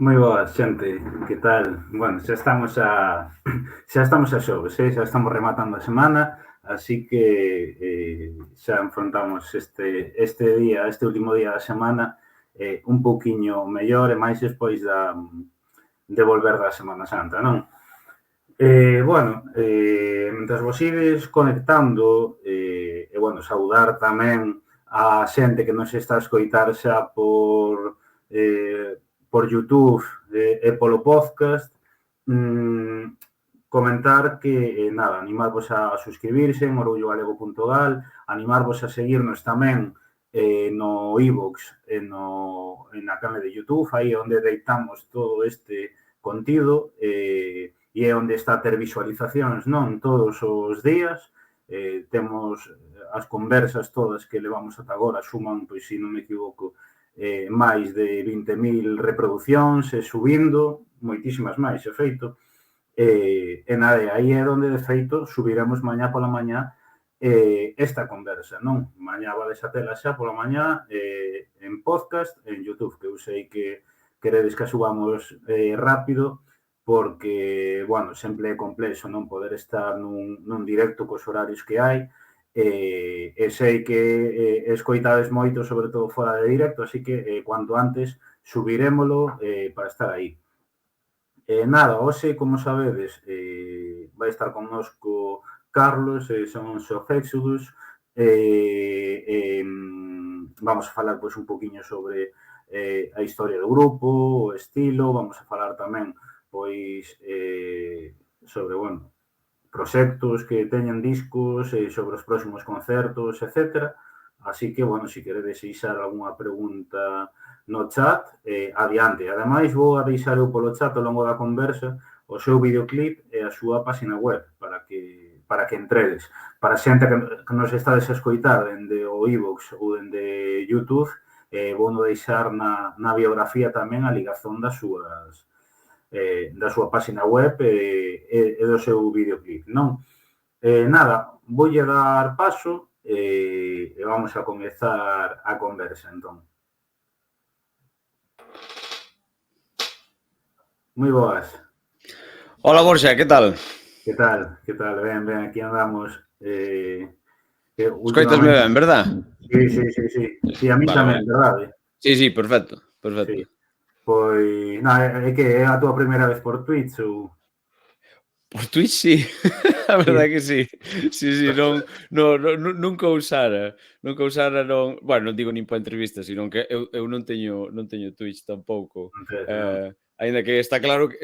Moi boa, xente, que tal? Bueno, xa estamos a xoves, xa estamos rematando a semana, así que xa enfrontamos este día, este último día da semana un pouquiño mellor e máis despois de volver da Semana Santa, non? Mentres vos ides conectando, saudar tamén a xente que nos está a escoitar xa por YouTube e polo podcast, comentar que, animarvos a suscribirse en orgullogalego.gal, animarvos a seguirnos tamén no iVoox e na canle de YouTube, aí onde deitamos todo este contido e é onde está a ter visualizacións, non? Todos os días. Temos as conversas todas que levamos ata agora, suman, pois, se non me equivoco, máis de 20.000 reproduccións e subindo, moitísimas máis, é feito. Aí é onde, de feito, subiremos mañá pola mañá esta conversa, non? Mañá vades a tela xa pola mañá en podcast, en YouTube, que eu sei que queredes que a subamos rápido, porque, sempre é complexo non poder estar nun directo cos horarios que hai, e sei que escoitades moito, sobre todo fora de directo, así que cuanto antes subirémolo para estar aí. Hoxe, como sabedes, vai estar connosco Carlos, son Soft Exodus, vamos a falar pois un poquinho sobre a historia do grupo, o estilo, vamos a falar tamén pois sobre, proxectos que teñan discos, sobre os próximos concertos, etc. Así que, se queredes deixar algunha pregunta no chat, adiante. Ademais, vou a deixar eu polo chat ao longo da conversa o seu videoclip e a súa página web para para que entredes. Para a xente que nos estades a escoitar dende o iVoox ou dende YouTube, vou deixar na biografía tamén a ligazón da súa página web e do seu videoclip, non? Nada, voulle dar paso e vamos a comezar a conversa, entón. Moi boas. Hola, Borja, ¿qué tal? Que tal? Que tal? Ben, aquí andamos. Escoitasme ben, verdad? Sí, a mí tamén, verdade? Sí, perfecto. Sí. Pois, é que é a túa primeira vez por Twitch ou... Por Twitch, sí. A verdade que sí. Sí, nunca usara. Bueno, non digo nin para entrevistas, sino que eu non teño Twitch tampouco. Aínda que está claro que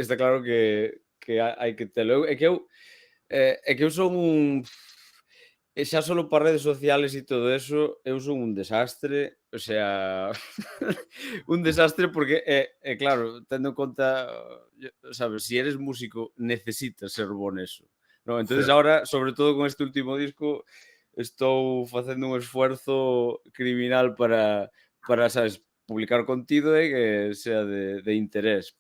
hai que telo. É que eu son un... E xa solo para redes sociales e todo eso, eu son un desastre, o sea, un desastre porque, claro, tendo en conta, sabes, si eres músico necesitas ser bo neso, no? Entonces ahora, sobre todo con este último disco, estou facendo un esfuerzo criminal para sabes, publicar contido e que sea de interés,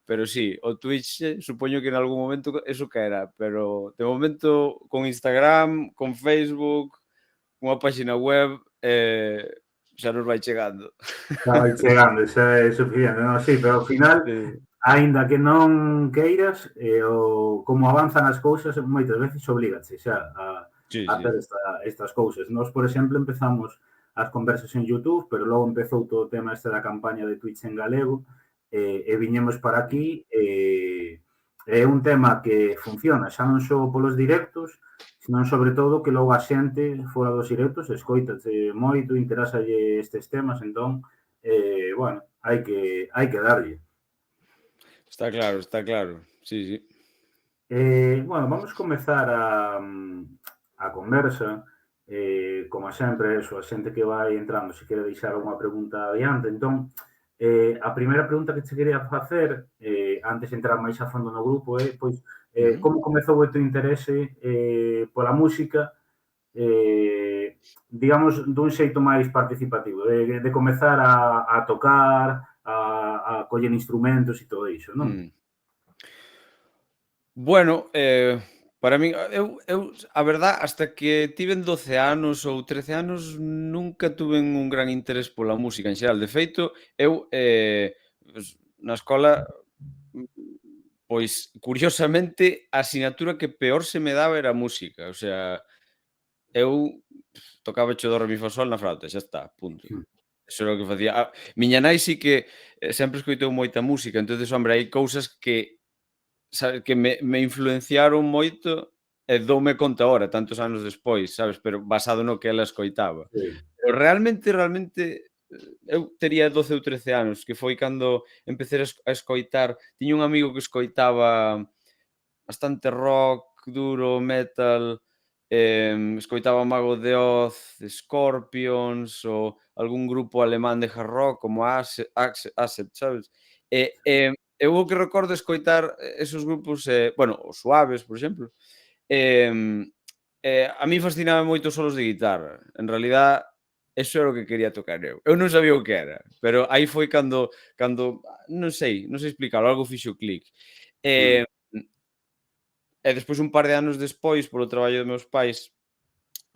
pero sí, o Twitch supoño que en algún momento eso caerá, pero de momento con Instagram, con Facebook, unha página web, xa nos vai chegando. Xa vai chegando, xa é suficiente, non? Sí, pero ao final, aínda que non queiras, como avanzan as cousas, moitas veces oblígase xa a hacer estas cousas. Nós, por exemplo, empezamos as conversas en YouTube, pero logo empezou todo o tema da campaña de Twitch en galego, e viñemos para aquí, é un tema que funciona, xa non só polos directos, senón sobre todo que logo a xente fora dos directos escoitate moito, interásalle estes temas, entón, bueno, hai que darlle. Está claro, sí. Bueno, vamos comezar a conversa, como sempre, eso, a xente que vai entrando, se quere deixar alguna pregunta adiante, entón, a primeira pregunta que te quería facer, antes de entrar máis a fondo no grupo, é, pois, como comezou o teu interese pola música, digamos, dun xeito máis participativo, de comezar a tocar, a coller instrumentos e todo iso, non? Bueno, para min, eu a verdad, hasta que tiven 12 anos ou 13 anos, nunca tuven un gran interés pola música en xeral. De feito, eu, pues, na escola, pois, curiosamente, a asignatura que peor se me daba era música. O sea, eu tocaba cho do, re, mi, fa, sol na flauta, xa está, punto. Eso era o que facía. Miña nai sí que sempre escoitou moita música, entonces, hombre, hai cousas que que me influenciaron moito e doume conta ahora, tantos anos despois, sabes? Pero basado no que ela escoitaba. Sí. Pero realmente, eu tería 12 ou 13 anos, que foi cando empecé a escoitar. Tiña un amigo que escoitaba bastante rock duro, metal, escoitaba Mago de Oz, Scorpions ou algún grupo alemán de hard rock como Accept, sabes? Eu o que recordo escoitar esos grupos, bueno, os Suaves, por exemplo, a mí fascinaba moito os solos de guitarra. En realidad, eso era o que quería tocar eu. Eu non sabía o que era, pero aí foi cando non sei explicalo, algo fixo clic. E despois, un par de anos despois, polo traballo dos meus pais,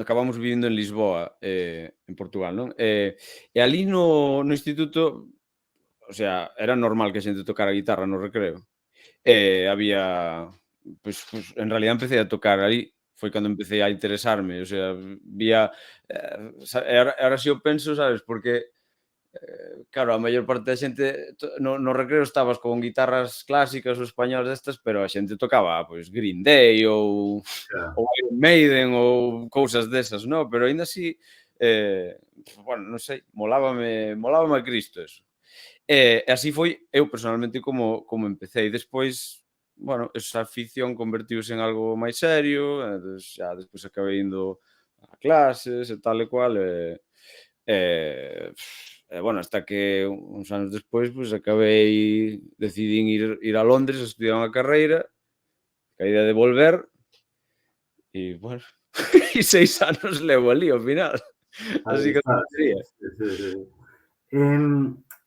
acabamos vivindo en Lisboa, en Portugal, non? E ali no instituto, o sea, era normal que a xente tocara a guitarra no recreo. Había, pues, en realidad empecé a tocar aí, foi cando empecé a interesarme, o sea, vía, e ahora si o penso, sabes, porque claro, a maior parte da xente no recreo estabas con guitarras clásicas ou españolas destas, pero a xente tocaba, pois, Green Day ou Iron Maiden ou cousas desas, no? Pero aínda así, bueno, non sei, molábame a Cristo eso. E así foi eu personalmente como empecé. E despois, bueno, esa afición convertiuse en algo máis serio, e xa despois acabei indo a clases e tal e cual, bueno, hasta que uns anos despois, pois, decidín ir a Londres a estudiar unha carreira, ca idea de volver, E, bueno, e 6 anos levo ali ao final. Aí Así que está, sí, tontería. sí, sí, sí.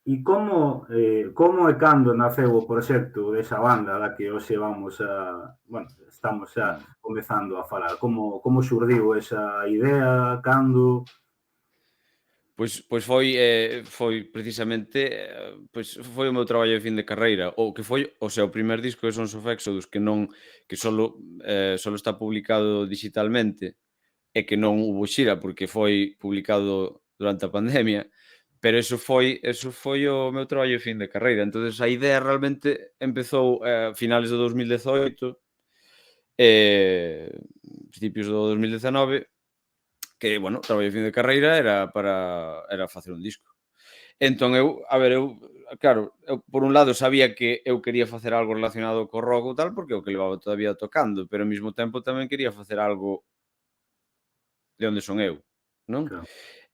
E como e cando naceu o proxecto desa banda da que hoxe vamos a, bueno, estamos xa Mm. comezando a falar? Como xurdiu esa idea? Cando? Pois foi precisamente, pois foi o meu traballo de fin de carreira, o que foi, o sea, o primer disco de Sons of Exodus que solo está publicado digitalmente e que non hubo xira porque foi publicado durante a pandemia, pero eso foi o meu traballo de fin de carreira. Entonces a idea realmente empezou a finales do 2018, principios do 2019, que, bueno, o traballo de fin de carreira era facer un disco. Entón claro, por un lado sabía que eu quería facer algo relacionado co rock ou tal, porque é o que levaba todavía tocando, pero ao mesmo tempo tamén quería facer algo de onde son eu, non? Claro.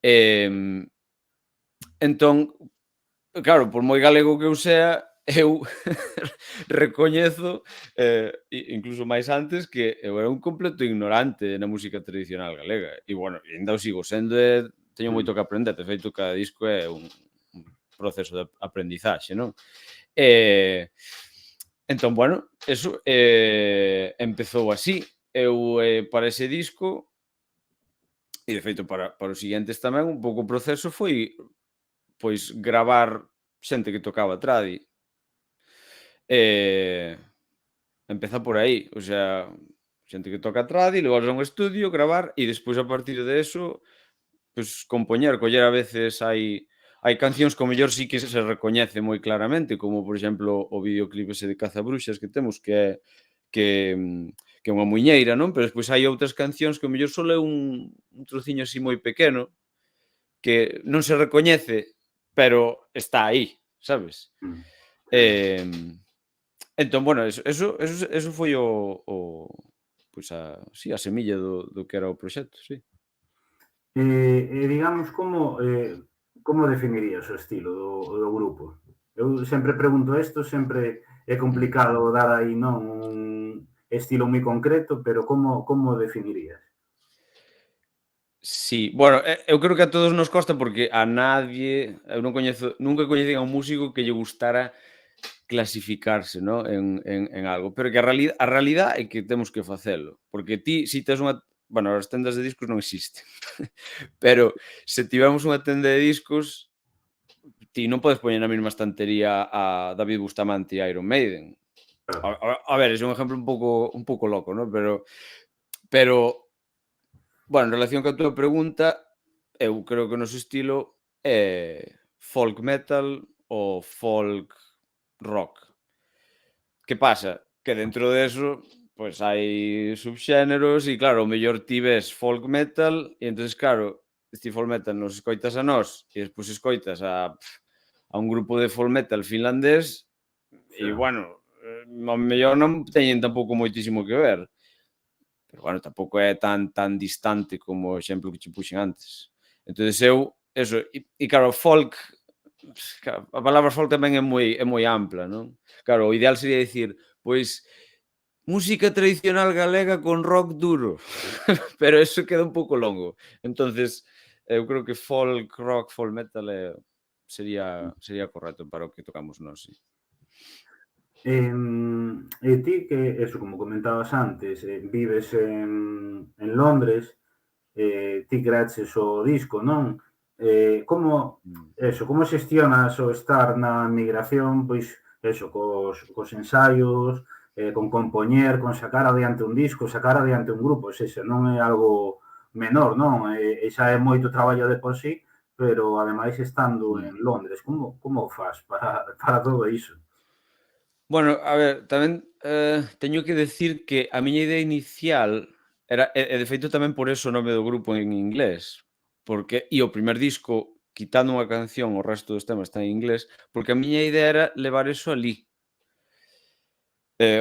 Em, entón, claro, por moi galego que eu sea, eu recoñezo, incluso máis antes, que eu era un completo ignorante na música tradicional galega. E, bueno, ainda o sigo sendo e teño Mm. moito que aprender. De feito, cada disco é un proceso de aprendizaxe, non? E, entón, bueno, eso, empezou así. Eu, para ese disco, e de feito para os seguintes tamén, un pouco o proceso foi, pois, gravar xente que tocaba tradi. Eh, empezar por aí, o sea, xente que toca tradi, levarse a un estudio, gravar e despois a partir de eso, pues compoñer, coller a veces hai cancións que ao mellor sí que se recoñece moi claramente, como por exemplo o videoclip ese de Cazabruxas que temos que, que é unha muiñeira, non? Pero despois hai outras cancións que ao mellor só é un trociño así moi pequeno que non se recoñece, pero está aí, sabes? Mm. Em, entón, bueno, eso foi pois a semilla do que era o proxecto, sí. Digamos, como definirías o estilo do grupo? Eu sempre pregunto isto, sempre é Mm. complicado dar aí, non, un estilo moi concreto, pero como definirías? Sí, bueno, eu creo que a todos nos costa porque a nadie eu non coñezo nunca coñecín a un músico que lle gustara clasificarse, ¿no? En algo, pero que a realidade é que temos que facelo, porque ti si tes unha bueno, as tendas de discos non existen, pero se tivemos unha tenda de discos, ti non podes poñer na mesma estantería a David Bustamante e Iron Maiden. Claro. A ver, é un exemplo un pouco loco, ¿no? Pero bueno, en relación ca túa pregunta, eu creo que o noso estilo é folk metal ou folk rock. Que pasa? Que dentro deso, pois hai subxéneros e claro, o mellor ti ves folk metal e entonces claro, este folk metal nos escoitas a nós e despois escoitas a un grupo de folk metal finlandés e Xa. bueno, ao mellor non teñen tampouco moitísimo que ver. Pero bueno, tampouco é tan distante como o exemplo que che puxen antes. Entonces eu, eso, claro, folk, claro, a palabra folk tamén é moi ampla, non? Claro, o ideal sería dicir, pois, música tradicional galega con rock duro, pero eso queda un pouco longo. Entonces, eu creo que folk rock, folk metal sería correcto para o que tocamos nós, sí. E ti que, eso, como comentabas antes, vives en Londres, ti creaches o disco, non? Como, Mm. como xestionas o estar na migración, pois, eso, cos ensaios, con compoñer, con sacar adiante un disco, sacar adiante un grupo, sexa, non é algo menor, non? E xa é moito traballo de por sí, pero ademais estando en Mm. Londres, como fas para todo iso? Bueno, a ver, tamén, teño que decir que a miña idea inicial era de feito tamén por eso o nome do grupo en inglés, porque o primer disco, quitando unha canción, o resto dos temas están en inglés, porque a miña idea era levar eso alí.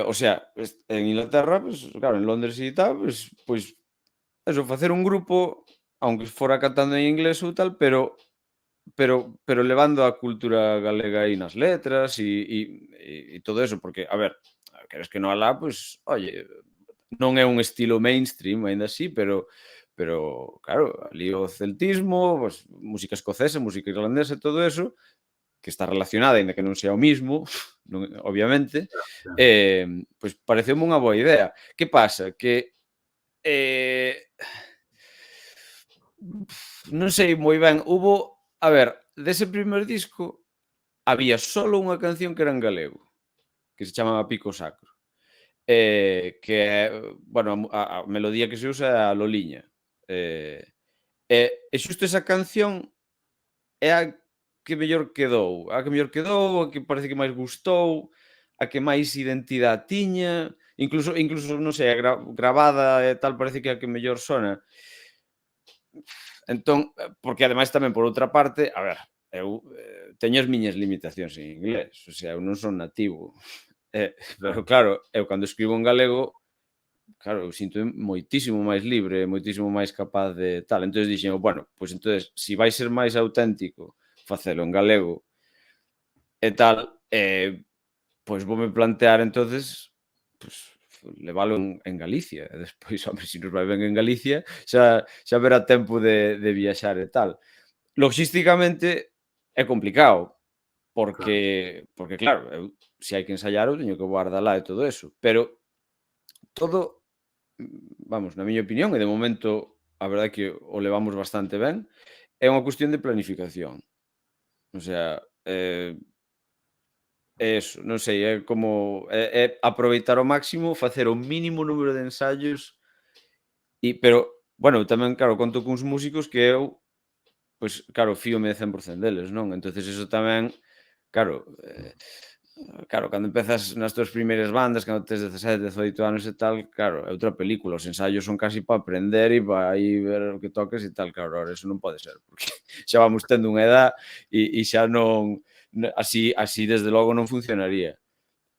O sea, en Inglaterra, pues, claro, en Londres e tal, pues eso, facer un grupo, aunque fora cantando en inglés ou tal, pero levando a cultura galega aí nas letras e todo eso, porque, a ver, queres que non alá, pues, oye, non é un estilo mainstream, aínda así, pero claro, ali o celtismo, pues, música escocesa, música irlandesa e todo eso, que está relacionada, aínda que non sea o mismo, non, obviamente, sí, pois pareceume unha boa idea. Que pasa? Que eh, non sei moi ben, a ver, dese primer disco había solo unha canción que era en galego, que se chamaba Pico Sacro, que é, bueno, a melodía que se usa é a Loliña. Eh, e xusto esa canción é a que mellor quedou, a que parece que máis gustou, a que máis identidade tiña, incluso non sei, gravada e tal, parece que é a que mellor sona. Entón, porque ademais tamén por outra parte, a ver, eu teño as miñas limitacións en inglés, o sea, eu non son nativo. Pero claro, claro, eu cando escribo en galego, claro, eu sinto moitísimo máis libre, moitísimo máis capaz de tal. Entonces dixen, bueno, pois entonces, se vai ser máis auténtico facelo en galego e tal, pois voume plantear entonces, pois, levalo en Galicia. E despois, home, se nos vai ben en Galicia, xa verá tempo de viaxar e tal. Loxísticamente é complicado, claro, porque claro, eu se hai que ensaiar, eu teño que voar de alá e todo eso, pero todo, vamos, na miña opinión, e de momento a verdade é que o levamos bastante ben, é unha cuestión de planificación. O sea, é eso, non sei, é como é aproveitar ao máximo, facer o mínimo número de ensaios pero, bueno, tamén, claro, conto cuns músicos que eu, pois, claro, fíome 100% deles, non? Entonces eso tamén, claro, claro, cando empezas nas túas primeiras bandas, cando tes 17, 18 anos e tal, claro, é outra película, os ensaios son casi para aprender e para aí ver o que toques e tal, claro, ahora eso non pode ser, porque xa vamos tendo unha edad e xa non, así desde logo non funcionaría.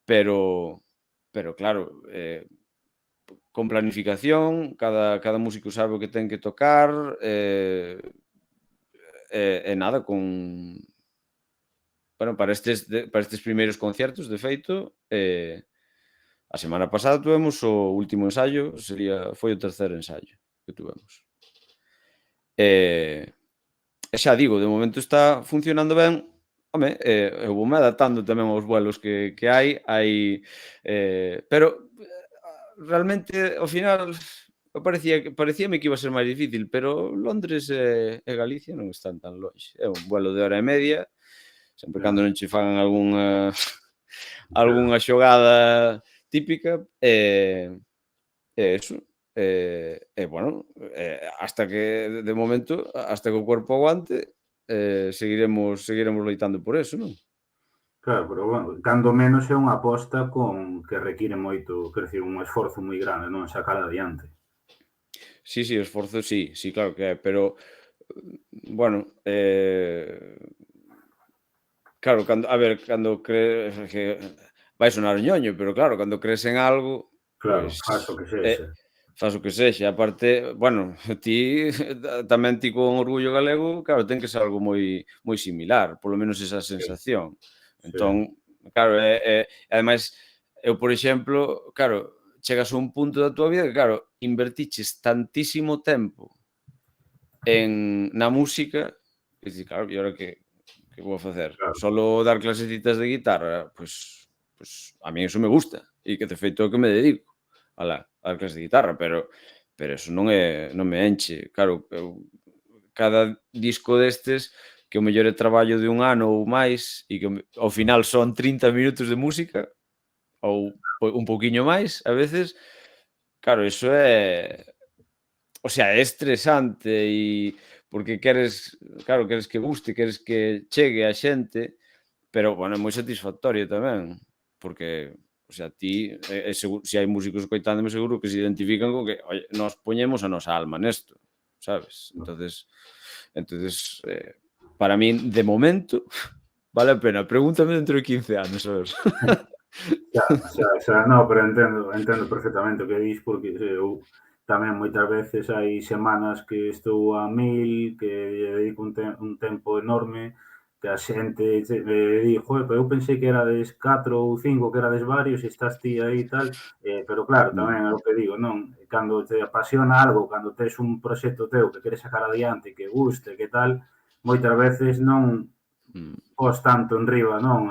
Pero claro, con planificación, cada músico sabe o que ten que tocar, e nada, bueno, para estes primeiros concertos, de feito, a semana pasada tuvemos o último ensaio, foi o terceiro ensaio que tuvemos. E xa digo, de momento está funcionando ben. Home, eu voume adaptando tamén aos vuelos que pero realmente ao final parecíame que iba a ser máis difícil, pero Londres e Galicia non están tan lonxe. É un vuelo de hora e media, sempre cando ya, non che fagan algunha ya. algunha xogada típica, eso. Bueno, hasta que de momento, hasta que o corpo aguante, seguiremos loitando por eso, non? Claro, pero bueno, cando menos é unha aposta con que require moito, quer dicir, un esforzo moi grande, non, sacar adiante. Sí, esforzo sí, sí, claro que é, pero, bueno, claro, cando crees que vai sonar ñoño, pero claro, cando crees en algo, Claro, pois, faz o que sexa. fas o que sexa. Aparte, bueno, ti tamén ti con Orgullo Galego, claro, ten que ser algo moi similar, polo menos esa Sí, sensación. sí, Entón, claro, ademais, eu, por exemplo, claro, chegas a un punto da túa vida que, claro, invertiches tantísimo tempo na música, que dices, claro, e agora que vou a facer? claro, Solo dar clasecitas de guitarra? Pois a mí eso me gusta e que de feito é o que me dedico, alá, a dar clases de guitarra, pero eso non me enche. Claro, eu cada disco destes que o mellor é traballo de un ano ou máis e que ao final son 30 minutos de música ou un pouquiño máis a veces, claro, eso é, o sea, é estresante porque queres que guste, queres que chegue a xente, pero, bueno, é moi satisfactorio tamén, porque, o sea, ti, se hai músicos escoitándome seguro que se identifican con que, oye, nós poñemos a nosa alma nesto, sabes? no, Entonces, para min, de momento, vale a pena. Pregúntame dentro de 15 anos, a ver. no, pero entendo perfectamente o que dis, porque eu tamén moitas veces hai semanas que estou a 1000, que lle dedico un tempo enorme, que a xente di, joder, pero eu pensei que erades 4 ou 5, que erades varios, e estás ti aí e tal, pero claro, Mm, tamén é o que digo, non? Cando te apasiona algo, cando tes un proxecto teu que queres sacar adiante, que guste, que tal, moitas veces non mm. pos tanto en riba, non?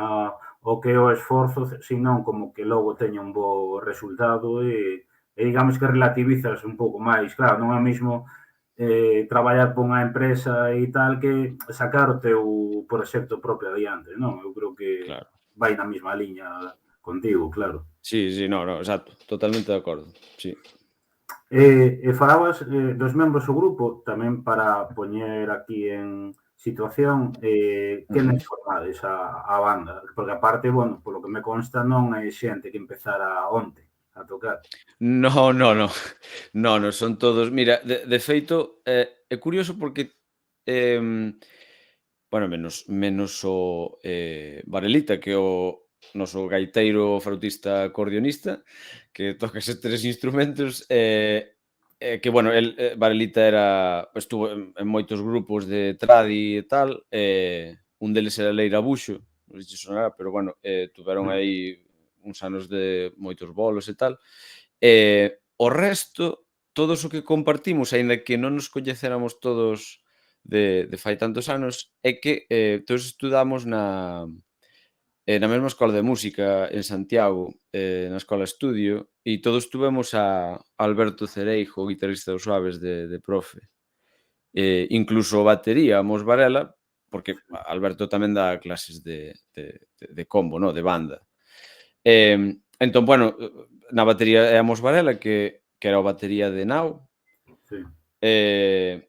O que o esforzo, senón como que logo teña un bo resultado e digamos que relativizas un pouco máis. Claro, non é mesmo traballar con unha empresa e tal que sacar o teu proxecto propio adiante, non? Eu creo que Claro. vai na mesma liña contigo, claro. Sí, sí, no, no, exacto, totalmente de acordo, sí. Falabas dos membros do grupo, tamén para poñer aquí en situación, Ujú. quenes formades a banda? Porque aparte, bueno, polo que me consta, non é xente que empezara onte a tocar. No, no, no. No, no, son todos mira, de feito, é curioso porque, em, bueno, menos o, Varelita, que é o noso gaiteiro, flautista, acordeonista, que toca eses 3 instrumentos, que, bueno, Varelita estuvo en moitos grupos de tradi e tal, un deles era Leira Buxo, non sei se sonará, pero, bueno, tuveron Mm, aí uns anos de moitos bolos e tal. O resto, todos o que compartimos, aínda que non nos coñeceramos todos de fai tantos anos, é que, todos estudamos na mesma escola de música en Santiago, na escola Estudio, e todos tuvemos a Alberto Cereijo, o guitarrista dos Suaves, de profe. Incluso o batería, Mos Varela, porque Alberto tamén dá clases de combo, no, de banda. Entón, bueno, na batería é a Mos Varela, que era o batería de Nao. sí.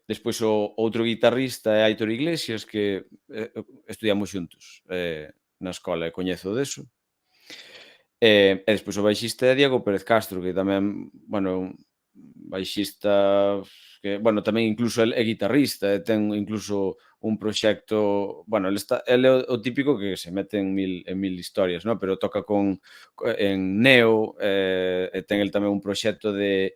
Despois o outro guitarrista é Aitor Iglesias, que estudiamos xuntos na escola e coñezo deso. E despois o baixista é Diego Pérez Castro, que tamén, bueno, é un baixista que, bueno, tamén incluso el é guitarrista e ten incluso un proxecto, bueno, el é o típico que se mete en mil historias, ¿no? Pero toca en Neo, e ten el tamén un proxecto de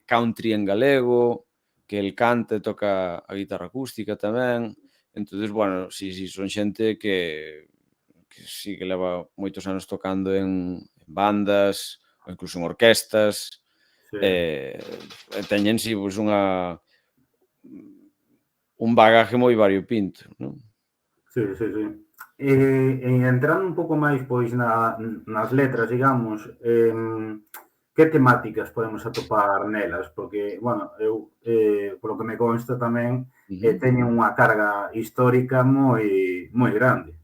country en galego, que el canta e toca a guitarra acústica tamén. Entonces, bueno, sí, son xente que sí que leva moitos anos tocando en bandas ou incluso en orquestas, Sí, e teñen si pois un bagaje moi variopinto, non? sí, sí, sí. Entrando un pouco máis pois nas letras, digamos, que temáticas podemos atopar nelas? Porque, bueno, eu, polo que me consta tamén, Ujú. teñen unha carga histórica moi grande.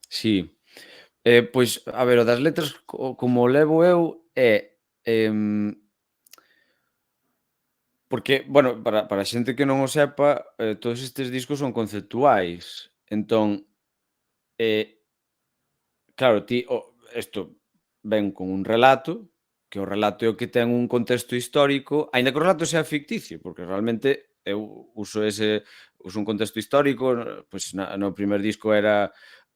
Sí. Pois, a ver, o das letras como o levo eu em, porque, bueno, para a xente que non o sepa, todos estes discos son conceptuais. Entón, eh, claro, ti isto ven con un relato, que o relato é o que ten un contexto histórico, aínda que o relato sea ficticio, porque realmente eu uso un contexto histórico, pois no primer disco era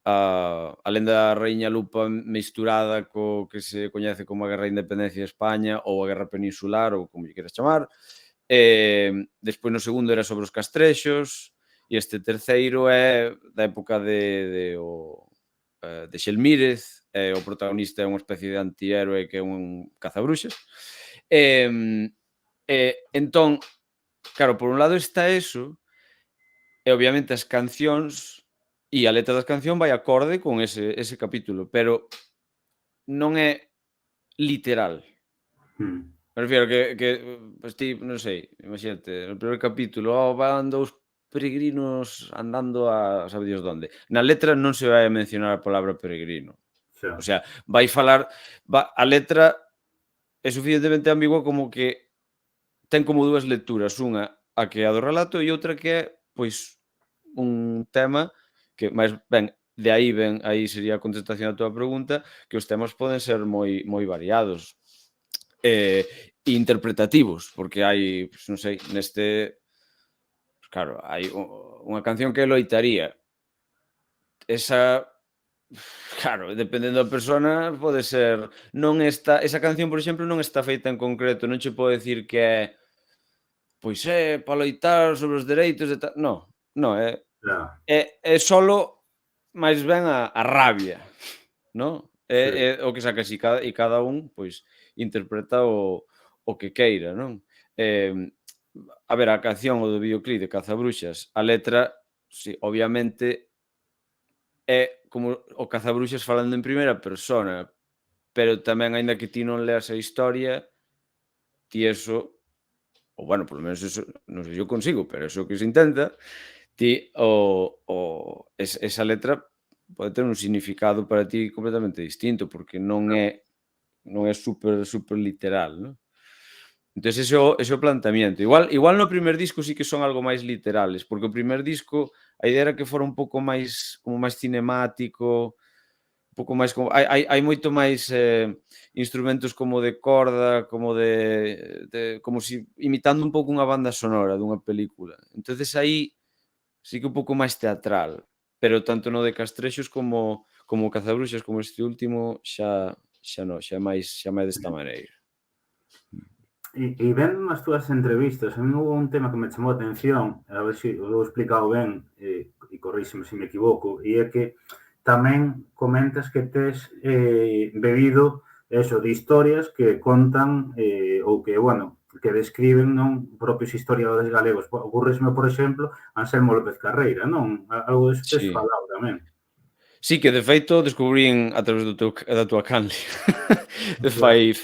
a lenda da Raíña Lupa mesturada co que se coñece como a Guerra de Independencia de España ou a Guerra Peninsular ou como lle queiras chamar. Despois no segundo era sobre os castrexos e este terceiro é da época de Xelmírez, o protagonista é unha especie de antihéroe que é un cazabruxas. Entón, claro, por un lado está eso, e obviamente as cancións e a letra das canción vai acorde con ese capítulo, pero non é literal. Mm. Me refiero que pues ti, non sei, imagínate, no primeiro capítulo, van 2 peregrinos andando a sabe Dios donde. Na letra non se vai a mencionar a palabra peregrino. Xa, O sea, vai falar a letra é suficientemente ambigua como que ten como 2 lecturas, unha a que é a do relato e outra que é, pois, un tema que máis ben, aí sería a contestación á túa pregunta, que os temas poden ser moi variados. Eh, interpretativos, porque hai, pois, non sei, pues claro, hai unha canción que é Loitaría. Esa, claro, dependendo da persona, pode ser esa canción, por exemplo, non está feita en concreto, non che podo decir que é, pois é para loitar sobre os dereitos de tal, no, no, é Claro, é solo máis ben a rabia, non? sí, É o que saca así cada un, pois, interpreta o que queira, non? A ver, a canción o do videoclip de Cazabruxas, a letra, si, obviamente é como o Cazabruxas falando en primeira persona, pero tamén aínda que ti non leas a historia, ti eso, ou bueno, polo menos eso, non sei se eu consigo, pero eso que se intenta, ti esa letra pode ter un significado para ti completamente distinto, porque non é super literal, non? Entón ese é o planteamiento. Igual no primer disco sí que son algo máis literales, porque o primer disco a idea era que fora un pouco máis como máis cinemático, un pouco máis como hai moito máis, instrumentos como de corda, como como si imitando un pouco unha banda sonora dunha película. Entonces aí sí que un pouco máis teatral, pero tanto no de Castrexos como o Cazabruxas, como este último, xa non, xa máis desta maneira. E vendo nas túas entrevistas, a mí hubo un tema que me chamou a atención, a ver se o vou explicado ben, e corríxeme se me equivoco, e é que tamén comentas que tes bebido eso, de historias que contan ou que, bueno, que describen non propios historiadores galegos. Ocurresme, por exemplo, Anselmo López Carreira, non? Algo deso tes Sí. falado tamén. Sí, que de feito descubrín a través da túa canle. De fai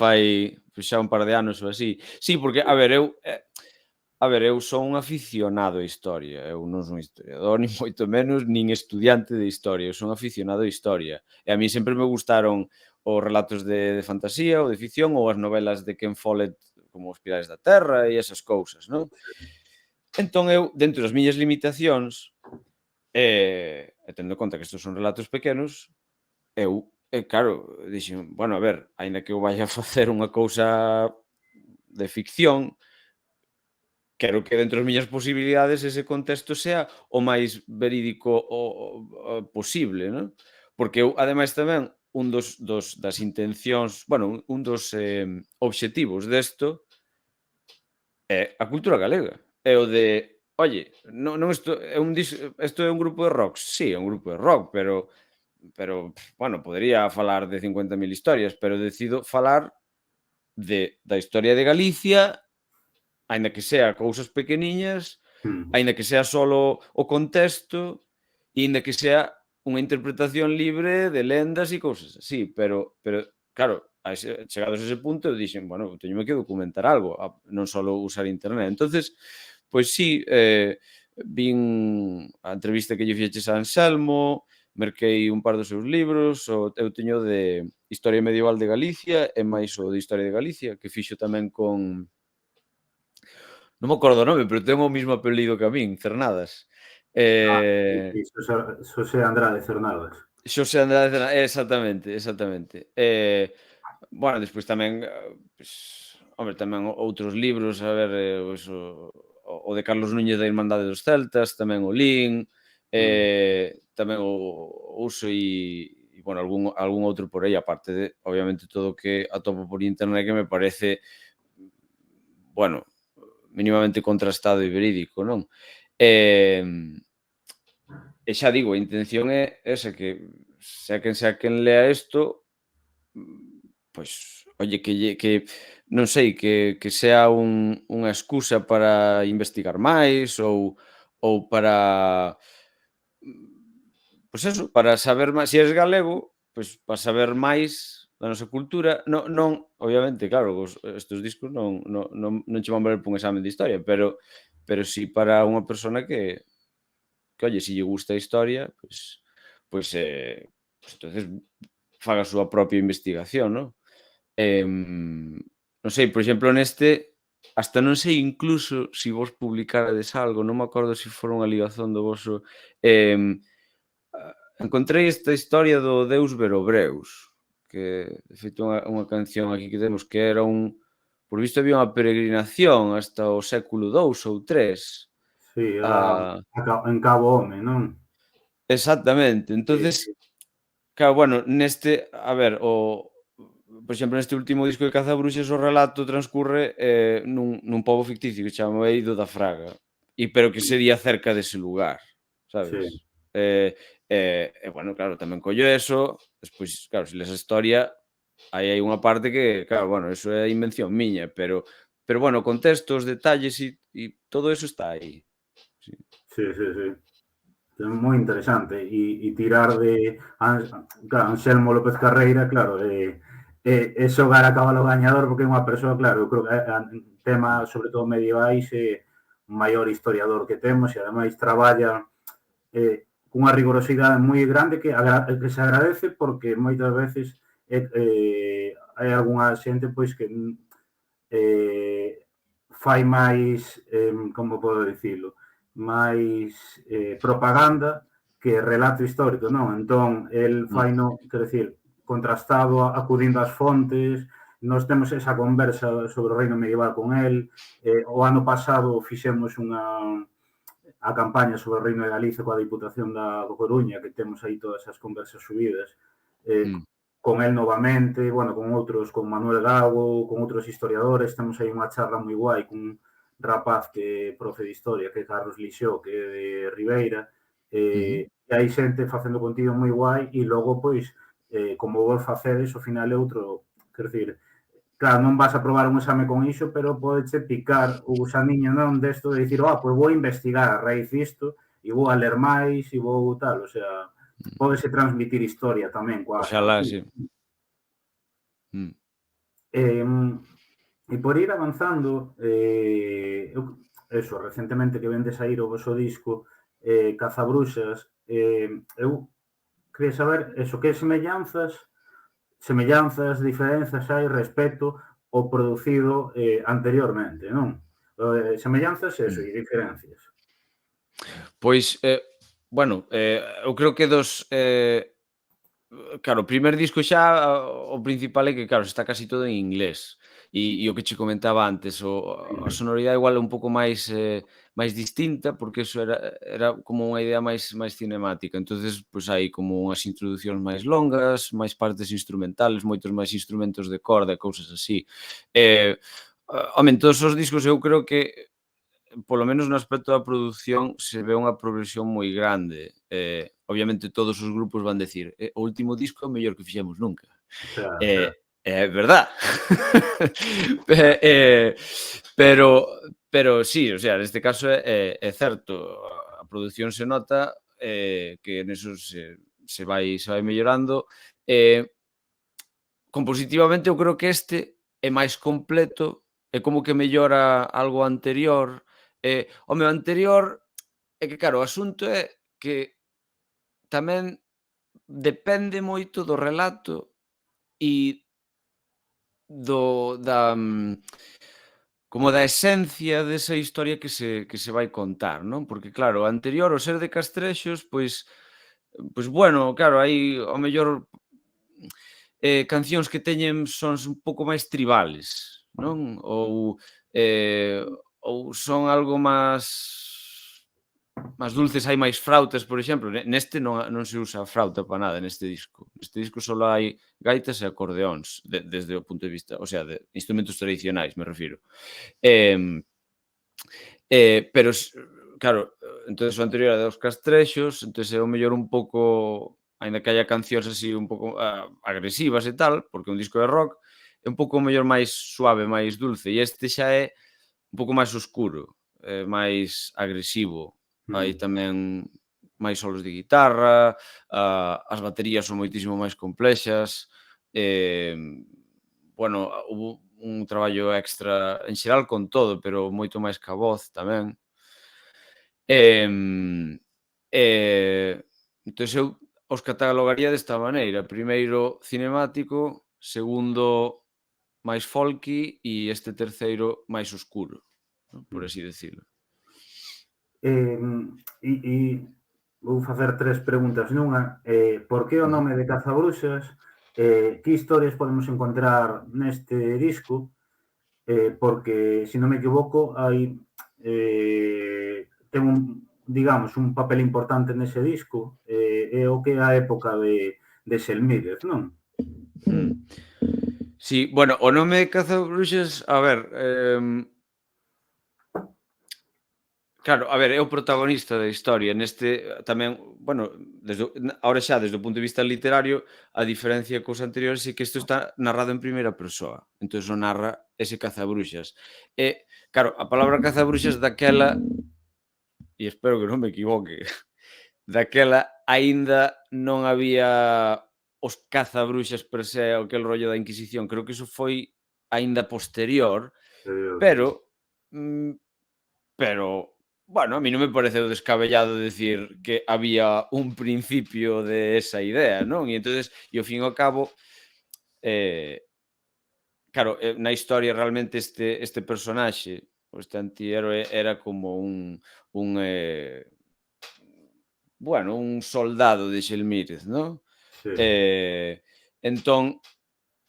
pois xa un par de anos ou así. Sí, porque a ver, eu son un aficionado á historia, eu non son historiador, nin moito menos, nin estudiante de historia, eu son aficionado á historia. E a mí sempre me gustaron os relatos de fantasía ou de ficción ou as novelas de Ken Follett como Os Pilares da Terra e esas cousas, non? Entón eu, dentro das miñas limitacións, e tendo en conta que estes son relatos pequenos, eu, claro, dixen, bueno, a ver, aínda que eu vaya a facer unha cousa de ficción, quero que dentro das miñas posibilidades ese contexto sea o máis verídico o posible, non? Porque eu, ademais, tamén, das intencións, bueno, un dos obxectivos desto é a cultura galega. É o de, oye, non isto é un grupo de rock? Sí, é un grupo de rock, pero bueno, podría falar de 50.000 historias, pero decido falar da historia de Galicia, aínda que sea cousas pequeniñas, Mm. aínda que sea solo o contexto, e aínda que sea unha interpretación libre de lendas e cousas así, pero claro, chegados a ese punto, eu dixen, bueno, teñome que documentar algo, non só usar internet. Entonces, pois sí, vin a entrevista que lle fixeches a Anselmo, merquei un par dos seus libros, eu teño de Historia Medieval de Galicia e máis o de Historia de Galicia, que fixo tamén con, non me acordo o nome, pero ten o mismo apelido que a min, Cernadas. Sí, sí, Xosé Andrade Cernadas. Xosé Andrade Cernadas, exactamente. Bueno, despois tamén, pois, home, tamén outros libros, a ver, o de Carlos Núñez da Irmandade dos Celtas, tamén o lin, Mm. tamén o uso bueno, algún outro por aí, aparte de, obviamente, todo o que atopo por internet que me parece, bueno, mínimamente contrastado e verídico, non? E xa digo, a intención é esa, que sea quen lea isto, pois, olle, que non sei, que sea unha excusa para investigar máis ou para, pois eso, para saber máis. Se eres galego, pois para saber máis da nosa cultura, non obviamente, claro, estes discos non che van valer para un examen de historia, pero si para unha persona que oye, si lle gusta a historia, pues entonces faga a súa propia investigación, ¿no? Non sei, por exemplo, hasta non sei incluso se vos publicarades algo, non me acordo se fora unha ligazón do voso, encontrei esta historia do Deus Verobreus, que de feito unha canción aquí que temos que era por visto había unha peregrinación hasta o século II ou III. Sí, a en Cabo Home, non? Exactamente. Sí, Entonces, sí. claro, bueno, a ver, por exemplo, neste último disco de Cazabruxas o relato transcurre nun pobo ficticio que se chama Eido da Fraga, pero que sería cerca dese lugar. Sí, sabes? Bueno, claro, tamén collo eso, despois, claro, se les a historia, aí hai unha parte que, claro, bueno, eso é invención miña, pero bueno, contextos, detalles e todo eso está aí. Sí. sí, sí, sí. É moi interesante. E tirar de... Claro, Anselmo López Carreira, claro, é xogar a cabalo gañador porque é unha persoa, claro, eu creo que en tema, sobre todo medievais, é o maior historiador que temos e ademais traballa cunha rigorosidade moi grande que se agradece porque moitas veces hai algunha xente pois que fai máis, como podo dicilo, máis propaganda que relato histórico, non? Entón, el Mm, fai, no, quero dicir, contrastado, acudindo ás fontes, nos temos esa conversa sobre o reino medieval con el, o ano pasado fixemos a campaña sobre o Reino de Galicia coa Diputación do Coruña, que temos aí todas as conversas subidas, mm, con el novamente, bueno, con outros, con Manuel Gago, con outros historiadores, temos aí unha charla moi guai cun rapaz que é profe de historia, que é Carlos Lixó, que é de Ribeira, ujú. e hai xente facendo contido moi guai e logo, pois, como vos facedes, ao final é outro, quero dicir, claro, non vas a probar un exame con iso, pero podeche picar o gusaniño non desto de dicir, pois vou investigar a raíz disto e vou a ler máis e vou tal, o sea, pódese transmitir historia tamén coa arte. Oxalá, sí. Mm, Eh, e por ir avanzando, eso, recentemente que vende sair o vosso disco, Cazabruxas, eu queria saber eso, que semellanzas, diferenzas hai respecto ao producido anteriormente, non? Semellanzas, eso, mm. e diferencias. Pois, bueno, eu creo que claro, o primer disco xa o principal é que, claro, está casi todo en inglés. E o que che comentaba antes, a sonoridade igual é un pouco máis distinta, porque eso era como unha idea máis cinemática. Entonces, pois hai como unhas introducións máis longas, máis partes instrumentales, moitos máis instrumentos de corda e cousas así. Home, en todos os discos eu creo que polo menos no aspecto da produción se ve unha progresión moi grande. Obviamente todos os grupos van decir: o último disco é o mellor que fixemos nunca". Xa, xa, É verdad. Pero sí, o sea, neste caso é certo. A produción se nota, que neso se vai mellorando. Compositivamente eu creo que este é máis completo, é como que mellora algo anterior. Home, o anterior é que claro, o asunto é que tamén depende moito do relato e como da esencia desa historia que se vai contar, non? Porque claro, o anterior, o ser de Castrexos, pois bueno, claro, hai ao mellor cancións que teñen sons un pouco máis tribales, non? Ou son algo máis dulces, hai máis frautas, por exemplo. Neste non se usa frauta para nada neste disco. Neste disco só hai gaitas e acordeóns, desde o punto de vista, o sea, de instrumentos tradicionais, me refiro. Em, pero claro, entonces o anterior era dos castrexos, entonces é o mellor un pouco, aínda que haya cancións así un pouco agresivas e tal, porque é un disco de rock, é un pouco mellor máis suave, máis dulce, e este xa é un pouco máis oscuro, máis agresivo. Hai mm, tamén máis solos de guitarra, as baterías son moitísimo máis complexas, bueno, hubo un traballo extra en xeral con todo, pero moito máis ca voz tamén. Em, entón eu os catalogaría desta maneira: primeiro cinemático, segundo máis folky e este terceiro máis oscuro, non, por mm. así decirlo. Vou facer tres preguntas nunha. Por que o Ujú. nome de Cazabruxas? Que historias podemos encontrar neste disco? Porque, se non me equivoco, ten digamos, un papel importante nese disco, é o que é a época de Selmírez, non? Mm. Sí, bueno, o nome de Cazabruxas, a ver, Claro, a ver, é o protagonista da historia neste tamén, bueno, ahora xa desde o punto de vista literario, a diferencia cos anteriores é que isto está narrado en primeira persoa, entón o narra ese cazabruxas. E, claro, a palabra cazabruxas daquela, e espero que non me equivoque, daquela aínda non había os cazabruxas per se, aquel rollo da Inquisición, creo que iso foi aínda posterior, pero mm, pero, bueno, a mí non me pareceu descabellado decir que había un principio de esa idea, non? E entonces, e ao fin e ao cabo, eh, claro, na historia realmente este personaxe, este antihéroe, era como un bueno, un soldado de Xelmírez, non? Sí, Entón,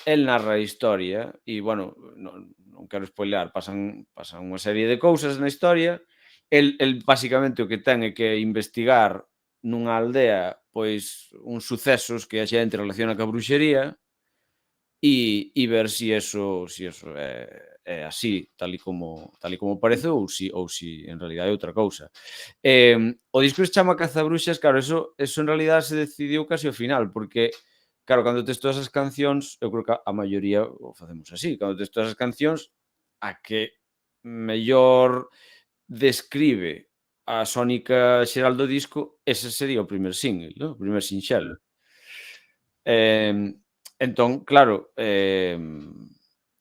el narra a historia e, bueno, non quero spoilear, pasan unha serie de cousas na historia. El basicamente o que ten é que investigar nunha aldea, pois, uns sucesos que a xente relaciona ca bruxería e ver si eso é así, tal e como parece ou si en realidade é outra cousa. O disco se chama Cazabruxas, claro, eso en realidade se decidiu case ao final, porque, claro, cando tes todas as cancións, eu creo que a maioría o facemos así, cando tes todas as cancións, a que mellor describe a sónica xeral do disco, ese sería o primer single, non? O primer sinxelo. Entón, claro,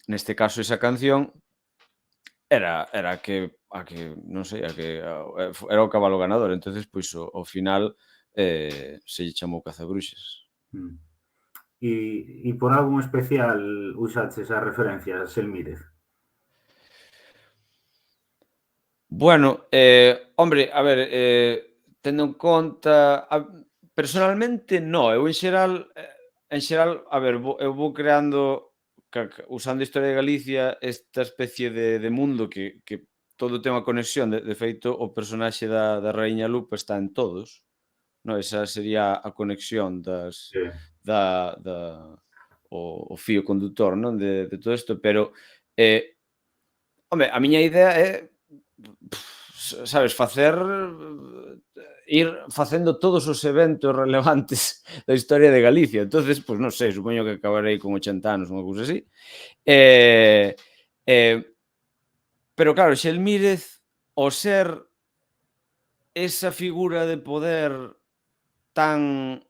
neste caso esa canción era a que non sei, era o cabalo ganador, entonces pois ao final, se lle chamou Cazabruxas. mm. E por algún especial usaches as referencias, Selmírez? Bueno, hombre, a ver, tendo en conta personalmente no, eu en xeral, a ver, eu vou creando usando a historia de Galicia esta especie de mundo que todo ten unha conexión, de feito o personaxe da Raíña Lupa está en todos, no, esa sería a conexión Sí, o fío condutor, non, de todo isto, pero, home, a miña idea é, sabes, ir facendo todos os eventos relevantes da historia de Galicia. Entonces, pois non sei, supoño que acabarei con 80 anos, unha cousa así. Eh, eh, pero claro, Xelmírez, ao ser esa figura de poder tan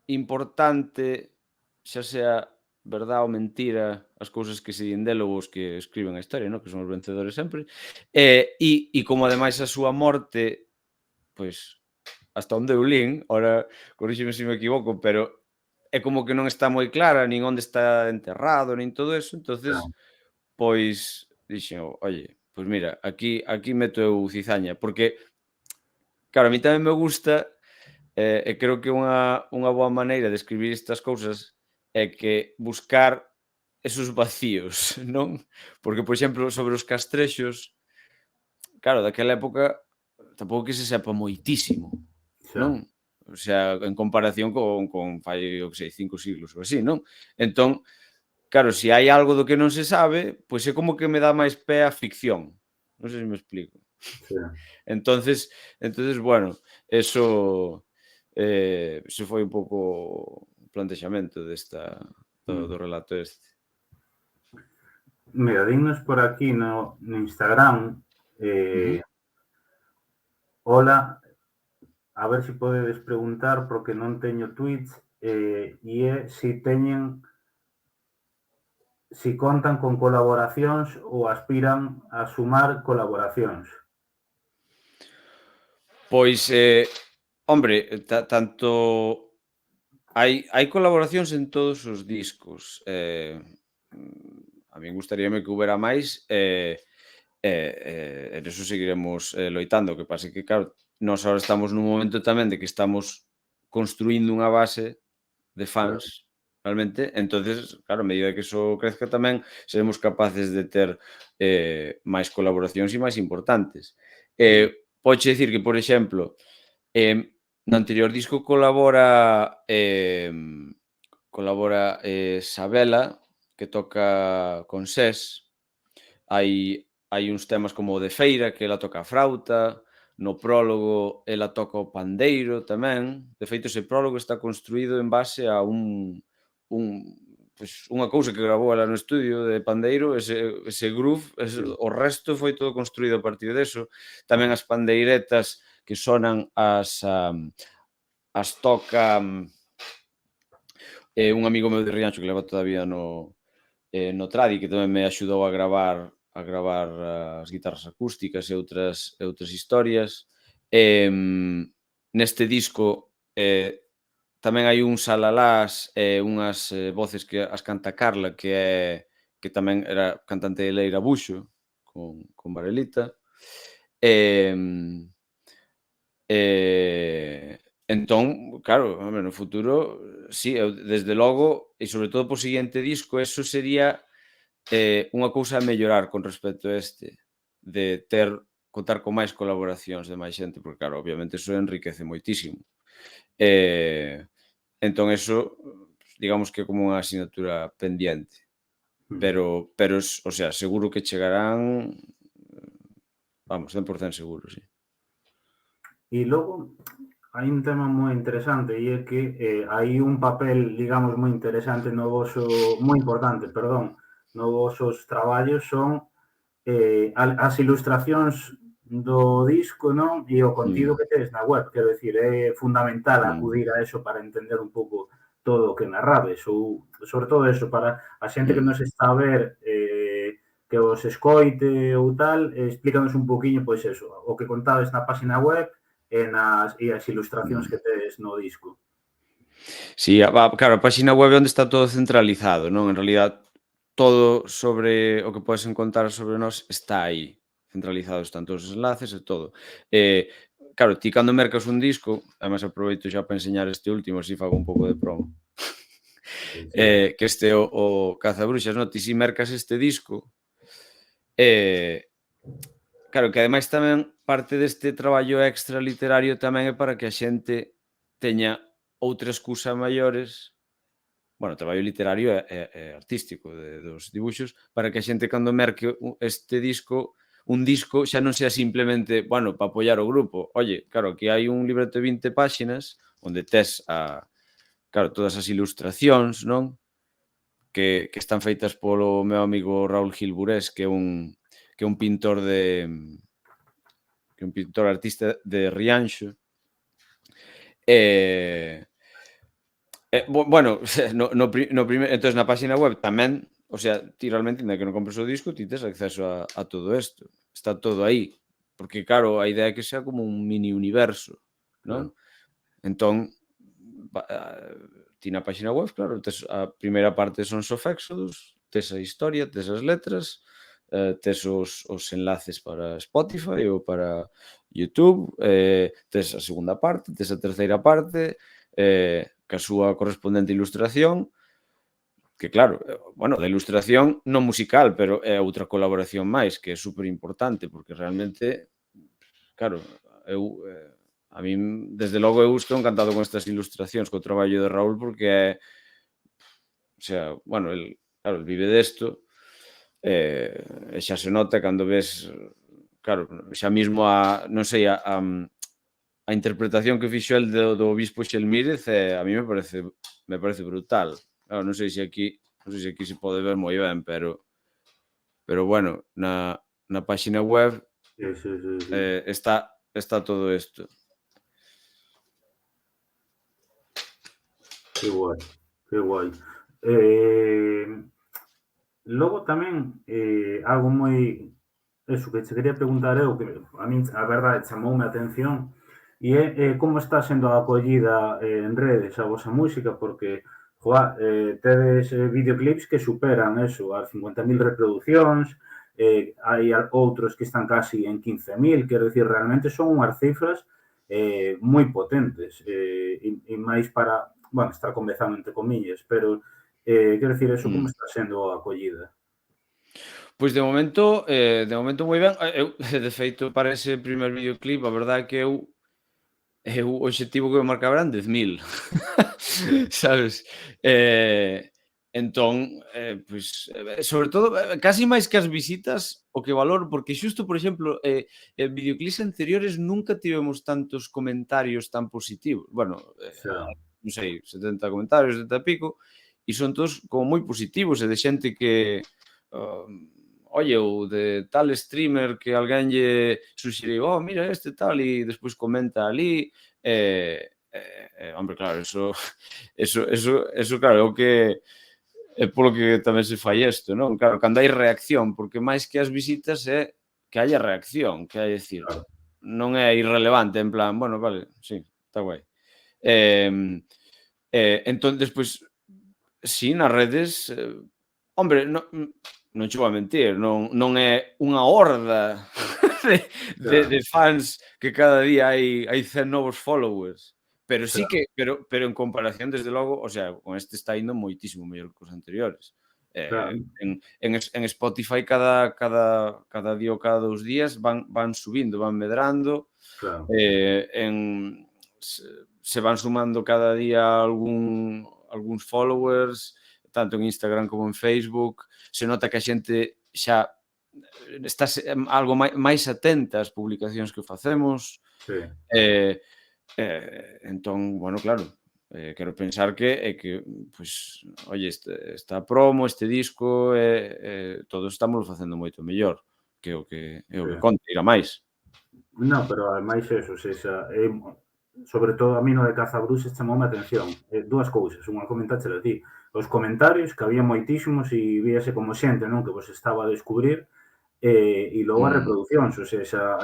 importante, xa sea verdad ou mentira, as cousas que se din del ou os que escriben a historia, no? Que son os vencedores sempre, e como ademais a súa morte, pois, hasta onde eu lin, ora corríxeme se me equivoco, pero é como que non está moi clara, nin onde está enterrado, nin todo eso, entonces, claro. pois, dixen: "Oye, pois mira, aquí meto eu cizaña", porque, claro, a mí tamén me gusta. E creo que unha boa maneira de escribir estas cousas é que buscar esos vacíos, non? Porque, por exemplo, sobre os castrexos, claro, daquela época tampouco que se sepa moitísimo, Xa, non? O sea, en comparación con fai, eu que sei, 5 siglos ou así, non? Entón, claro, se hai algo do que non se sabe, pois é como que me dá máis pé á ficción. Non sei se me explico. xa. Entonces, bueno, eso foi un pouco o plantexamento do Mm. relato este. Mira, dinnos por aquí no Instagram, Ujú. hola, a ver se podedes preguntar porque non teño tweets, e é se teñen si contan con colaboracións ou aspiran a sumar colaboracións. Pois, hombre, tanto hai colaboracións en todos os discos, a min gustaríame que houbera máis, e neso seguiremos, loitando. O que pasa é que, claro, nós agora estamos nun momento tamén de que estamos construíndo unha base de Claro. fans, realmente. Entonces, claro, a medida que iso crezca tamén seremos capaces de ter, máis colaboracións e máis importantes. Mm, Podoche dicir que, por exemplo, no anterior disco colabora Sabela, que toca con Sés. Hai uns temas como o de Feira, que ela toca a frauta, no prólogo ela toca o pandeiro tamén. De feito, ese prólogo está construído en base a unha cousa que gravou ela no estudio de pandeiro, ese groove, Sí. o resto foi todo construído a partir deso. Tamén as pandeiretas que sonan as toca un amigo meu de Rianxo que leva todavía no Tradi, que tamén me axudou a gravar as guitarras acústicas e outras historias. Neste disco tamén hai uns alalás e unhas voces que as canta Carla, que tamén era cantante de Leira Buxo, con Varelita. Entón, claro, home, no futuro, sí, eu desde logo, e sobre todo po seguinte disco, eso sería unha cousa a mellorar con respecto a este, de contar con máis colaboracións de máis xente, porque claro, obviamente eso enriquece moitísimo. Entón eso, digamos que é como unha asignatura pendiente, pero o sea, seguro que chegarán, vamos, 100% seguro, sí. E logo, hai un tema moi interesante e é que hai un papel, digamos, moi interesante no voso, moi importante, perdón, no vosos traballos son as ilustracións do disco, non? E o contido que tedes na web, quero dicir, é fundamental acudir a eso para entender un pouco todo o que narrades, ou sobre todo eso, para a xente que nos está a ver, que os escoite ou tal, explícanos un poquinho, pois eso, o que contades na página web e as ilustracións que tedes no disco. Sí, claro, a páxina web é onde está todo centralizado, non? En realidad, todo sobre o que podes encontrar sobre nós está aí, centralizado, están todos os enlaces e todo. Claro, ti cando mercas un disco, además aproveito xa para enseñar este último, así fago un pouco de promo, que este o Cazabruxas, non? Ti si mercas este disco, claro, que ademais tamén parte deste traballo extra literario tamén é para que a xente teña outra excusa maiores, bueno, traballo literario e artístico dos dibuxos, para que a xente cando merque este disco, un disco xa non sea simplemente, bueno, para apoiar o grupo. Oye, claro, aquí hai un libreto de 20 páxinas onde tes claro, todas as ilustracións, non? Que están feitas polo meu amigo Raúl Gil Burés, que é un pintor que é un pintor artista de Rianxo. Bueno, entonces na páxina web tamén, o sea, ti realmente, ainda que non compres o disco, ti tes acceso a todo isto. Está todo aí. Porque, claro, a idea é que sea como un mini universo, non? Entón, ti na páxina web, claro, tes a primeira parte son os Exodus, tes a historia, tes as letras, tes os enlaces para Spotify ou para YouTube, tes a segunda parte, tes a terceira parte, ca súa correspondente ilustración, que claro, bueno, da ilustración non musical, pero é outra colaboración máis, que é super importante, porque realmente, claro, eu, a min, desde logo, eu estou encantado con estas ilustracións, co traballo de Raúl, porque é, o sea, bueno, claro, el vive desto, e xa se nota cando ves, claro, xa mismo non sei, a interpretación que fixo el do obispo Xelmírez, a mí me parece brutal. Claro, non sei se aquí se pode ver moi ben, pero bueno, na páxina web está todo isto. Que guai, que guai. Logo tamén, algo moi eso que che quería preguntar eu, que a min a verdade chamoume a atención, e é como está sendo a acollida en redes a vosa música, porque, joa, tedes videoclips que superan eso, as 50.000 reproduccións, hai outros que están casi en 15.000, quero dicir, realmente son unhas cifras moi potentes, e máis para, bueno, estar comezando entre comillas, pero quero dicir, eso como está sendo a acollida? Pois de momento moi ben. Eu, de feito, para ese primer videoclip, a verdade é que eu o obxectivo que me marcaba eran 10.000, sabes? Entón, pois, sobre todo, casi máis que as visitas, o que valoro, porque xusto, por exemplo, en videoclips anteriores nunca tivemos tantos comentarios tan positivos. Bueno, Xa, non sei, 70 comentarios, 70 e pico, e son todos como moi positivos e de xente que, oye, ou de tal streamer que alguén lle suxeriu, oh, mira este tal, e despois comenta ali, hombre, claro, eso claro, é o que é polo que tamén se fai isto, non? Claro, cando hai reacción, porque máis que as visitas é que haya reacción, que hai decir, claro, non é irrelevante, en plan, bueno, vale, sí, está guai. Eh, entón, despois, sí, nas redes, hombre, non che vou a mentir, non é unha horda de xa, fans que cada día hai 100 novos followers, pero xa, sí que pero en comparación, desde logo, o sea, con este está indo moitísimo mellor que os anteriores. claro, En Spotify cada día ou cada 2 días van subindo, van medrando, claro. en se van sumando cada día algúns followers, tanto en Instagram como en Facebook. Se nota que a xente xa está algo máis atenta ás publicacións que facemos. Sí. Eh, entón, bueno, claro, quero pensar que pois, oye, esta promo, este disco, todos estamos facendo moito mellor que o que Sí. conta, ir a máis. No, pero ademais eso, sexa, sobre todo a mí no de Cazabruxas chamoume a atención. Dúas cousas, unha comentáchela ti. Os comentarios, que había moitísimos e víase como xente, non, que vos estaba a descubrir, e logo as Mm, reproduccións, ou seja,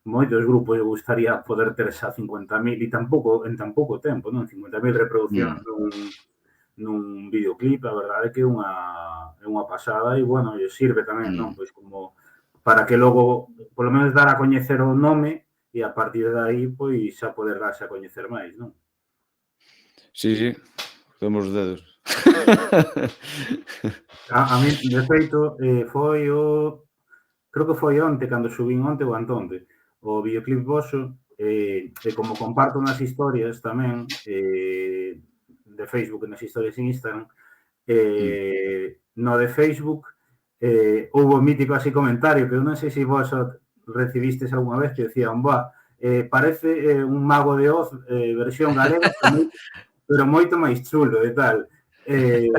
moitos grupos lle gustaría poder ter xa 50.000 e tampouco en tan pouco tempo, non? 50.000 reproduccións mm, nun videoclip, a verdade é que é unha pasada e, bueno, lle sirve tamén, non? mm. Pois como para que logo, polo menos, dar a coñecer o nome e a partir de aí, pois, xa poder darse a coñecer máis, non? Sí, sí, cruzamos os dedos. A min, de feito, foi creo que foi onte, cando subín onte ou antonte, o videoclip voso, e como comparto nas historias tamén, de Facebook e nas historias en Instagram, Mm. no de Facebook, houbo un mítico así comentario que eu non sei se vos recibistes algunha vez que decían, "Buah, parece un Mago de Oz versión galega, pero moito máis chulo e tal". Eh,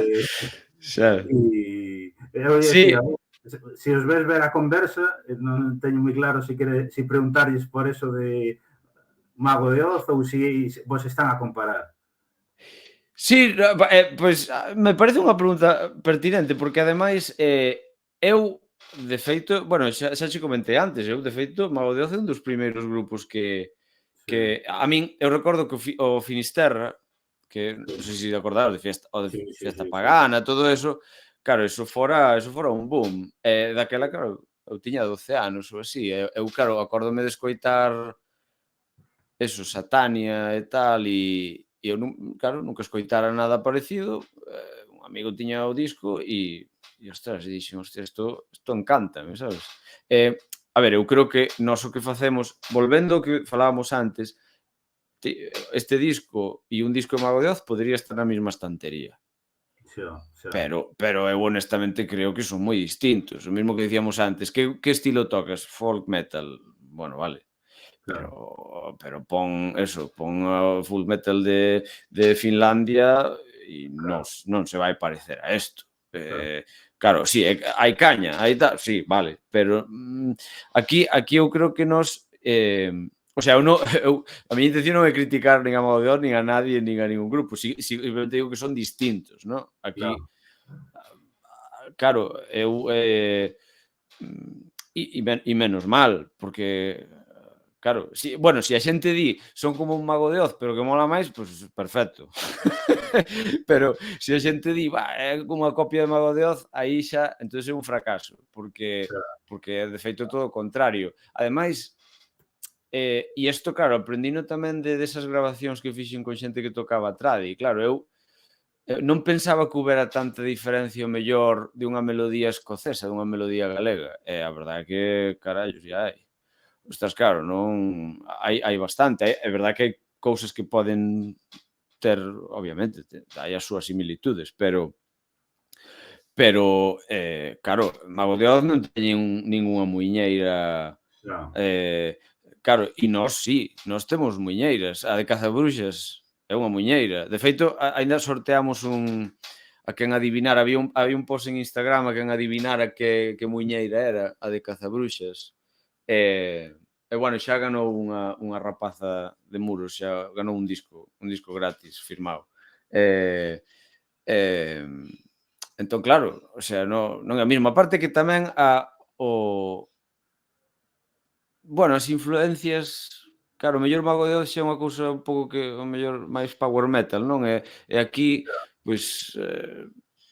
Xa. e eu decía, Sí, se os ves ver a conversa, non teño moi claro se se preguntarlles por eso de Mago de Oz ou se vos están a comparar. sí, pois, me parece unha pregunta pertinente, porque ademais, eu, de feito, bueno, xa che comentei antes, eu, de feito, Mago de Oz é un dos primeiros grupos Sí, que a min, eu recordo que o Finisterra, que sí, non sei se te acordaros de Fiesta o de sí, sí, Fiesta sí, sí, Pagana, todo eso, claro, eso fora un boom. Daquela, claro, eu tiña 12 anos ou así, e eu, claro, acórdome de escoitar eso, Satania e tal, e eu claro, nunca escoitara nada parecido, un amigo tiña o disco e ostras, e dixen: "Hostia, isto encántame", sabes? A ver, eu creo que nós o que facemos, volvendo ao que falábamos antes, este disco e un disco de Mago de Oz podría estar na mesma estantería, xa, xa. pero eu honestamente creo que son moi distintos. O mesmo que dicíamos antes, que estilo tocas? Folk metal. Bueno, vale, Claro, pon o Full Metal de Finlandia e claro, non se vai parecer a isto. claro. Claro, sí, hai caña, hai tal, sí, vale, pero, aquí eu creo que nós, o sea, eu non eu a miña intención non é criticar nin a Mogodeón, nin a nadie, nin a ningún grupo, simplemente digo que son distintos, ¿no? Aquí, Claro, claro, eu, e menos mal, porque claro, bueno, si a xente di son como un Mago de Oz, pero que mola máis, pois perfecto. Pero se a xente di, é como unha copia de Mago de Oz, aí xa entonces é un fracaso, xa, porque de feito todo o contrario. Ademais, e isto claro, aprendino tamén desas grabacións que fixen con xente que tocaba tradi. Claro, eu non pensaba que houbera tanta diferencia o mellor de unha melodía escocesa, dunha melodía galega. E a verdade é que, carallo, xa hai. Ostras, claro, non hai bastante. É verdade que hai cousas que poden ter, obviamente, hai as súas similitudes, pero Pero, claro, Mago de Oz non teñen ningunha muiñeira. Claro. Claro, e nós sí, nós temos muiñeiras. A de Cazabruxas é unha muiñeira. De feito, aínda sorteamos a quen adivinara. Había un post en Instagram a quen adivinara que muiñeira era a de Cazabruxas. E bueno, xa ganou unha rapaza de Muros, xa ganou un disco gratis firmado. Entón, claro, o sea, non é a mesma. Aparte que tamén bueno, as influencias, claro, o mellor Mago de Oz xa é unha cousa un pouco que o mellor máis power metal, non? E aquí, pois,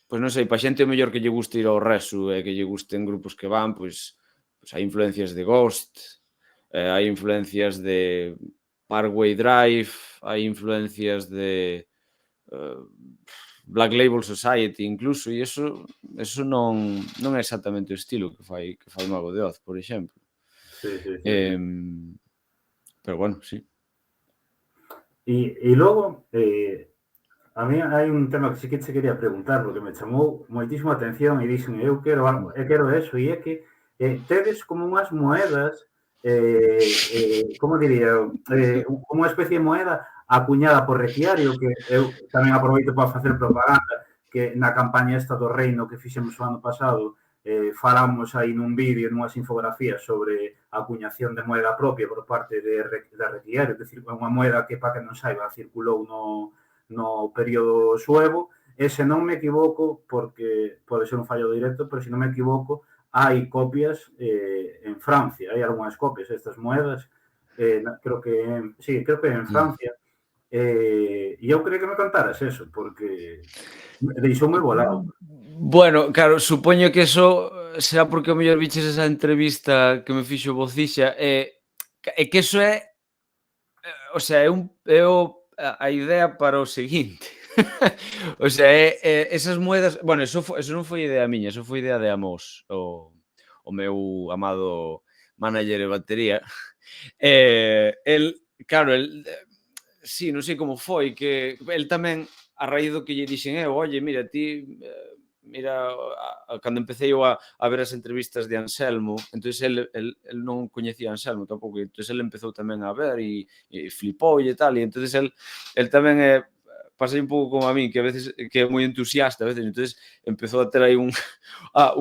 pois non sei, pa xente o mellor que lle guste ir ao Resu e que lle gusten grupos que van, pois hai influencias de Ghost, hai influencias de Parkway Drive, hai influencias de Black Label Society incluso, e eso non é exactamente o estilo que fai Mago de Oz, por exemplo. Sí, sí, sí, sí. Pero bueno, sí. E logo, a mí hai un tema que sí que che quería preguntar, porque me chamou moitísimo a atención e dixen, eu quero eso, e é que tedes como unhas moedas, como diría, como unha especie de moeda acuñada por Requiario, que eu tamén aproveito para facer propaganda, que na campaña esta do Reino que fixemos o ano pasado, falamos aí nun vídeo, nunhas infografías sobre a acuñación de moeda propia por parte de Requiario, é dicir, unha moeda que, para que non saiba, circulou no período suevo, e se non me equivoco, porque pode ser un fallo directo, pero se non me equivoco, hai copias en Francia, hai algunhas copias destas moedas, creo que en Francia, e eu quería que me contaras eso, porque deixoume volado. Bueno, claro, supoño que eso será porque o mellor viches esa entrevista que me fixo Bocixa, e que eso o sea, a idea para o seguinte. O sea, esas moedas, bueno, eso non foi idea miña, eso foi idea de Amos, o meu amado manager de batería. El, claro, sí, non sei como foi, que el tamén, a raíz do que lle dixen oye, mira, ti, mira, cando empecé eu a ver as entrevistas de Anselmo, entonces el non coñecía a Anselmo tampouco, entonces el empezou tamén a ver e flipou e tal, e entonces el tamén pasei un pouco como a min, que a veces que é moi entusiasta, a veces, entonces empezou a ter aí un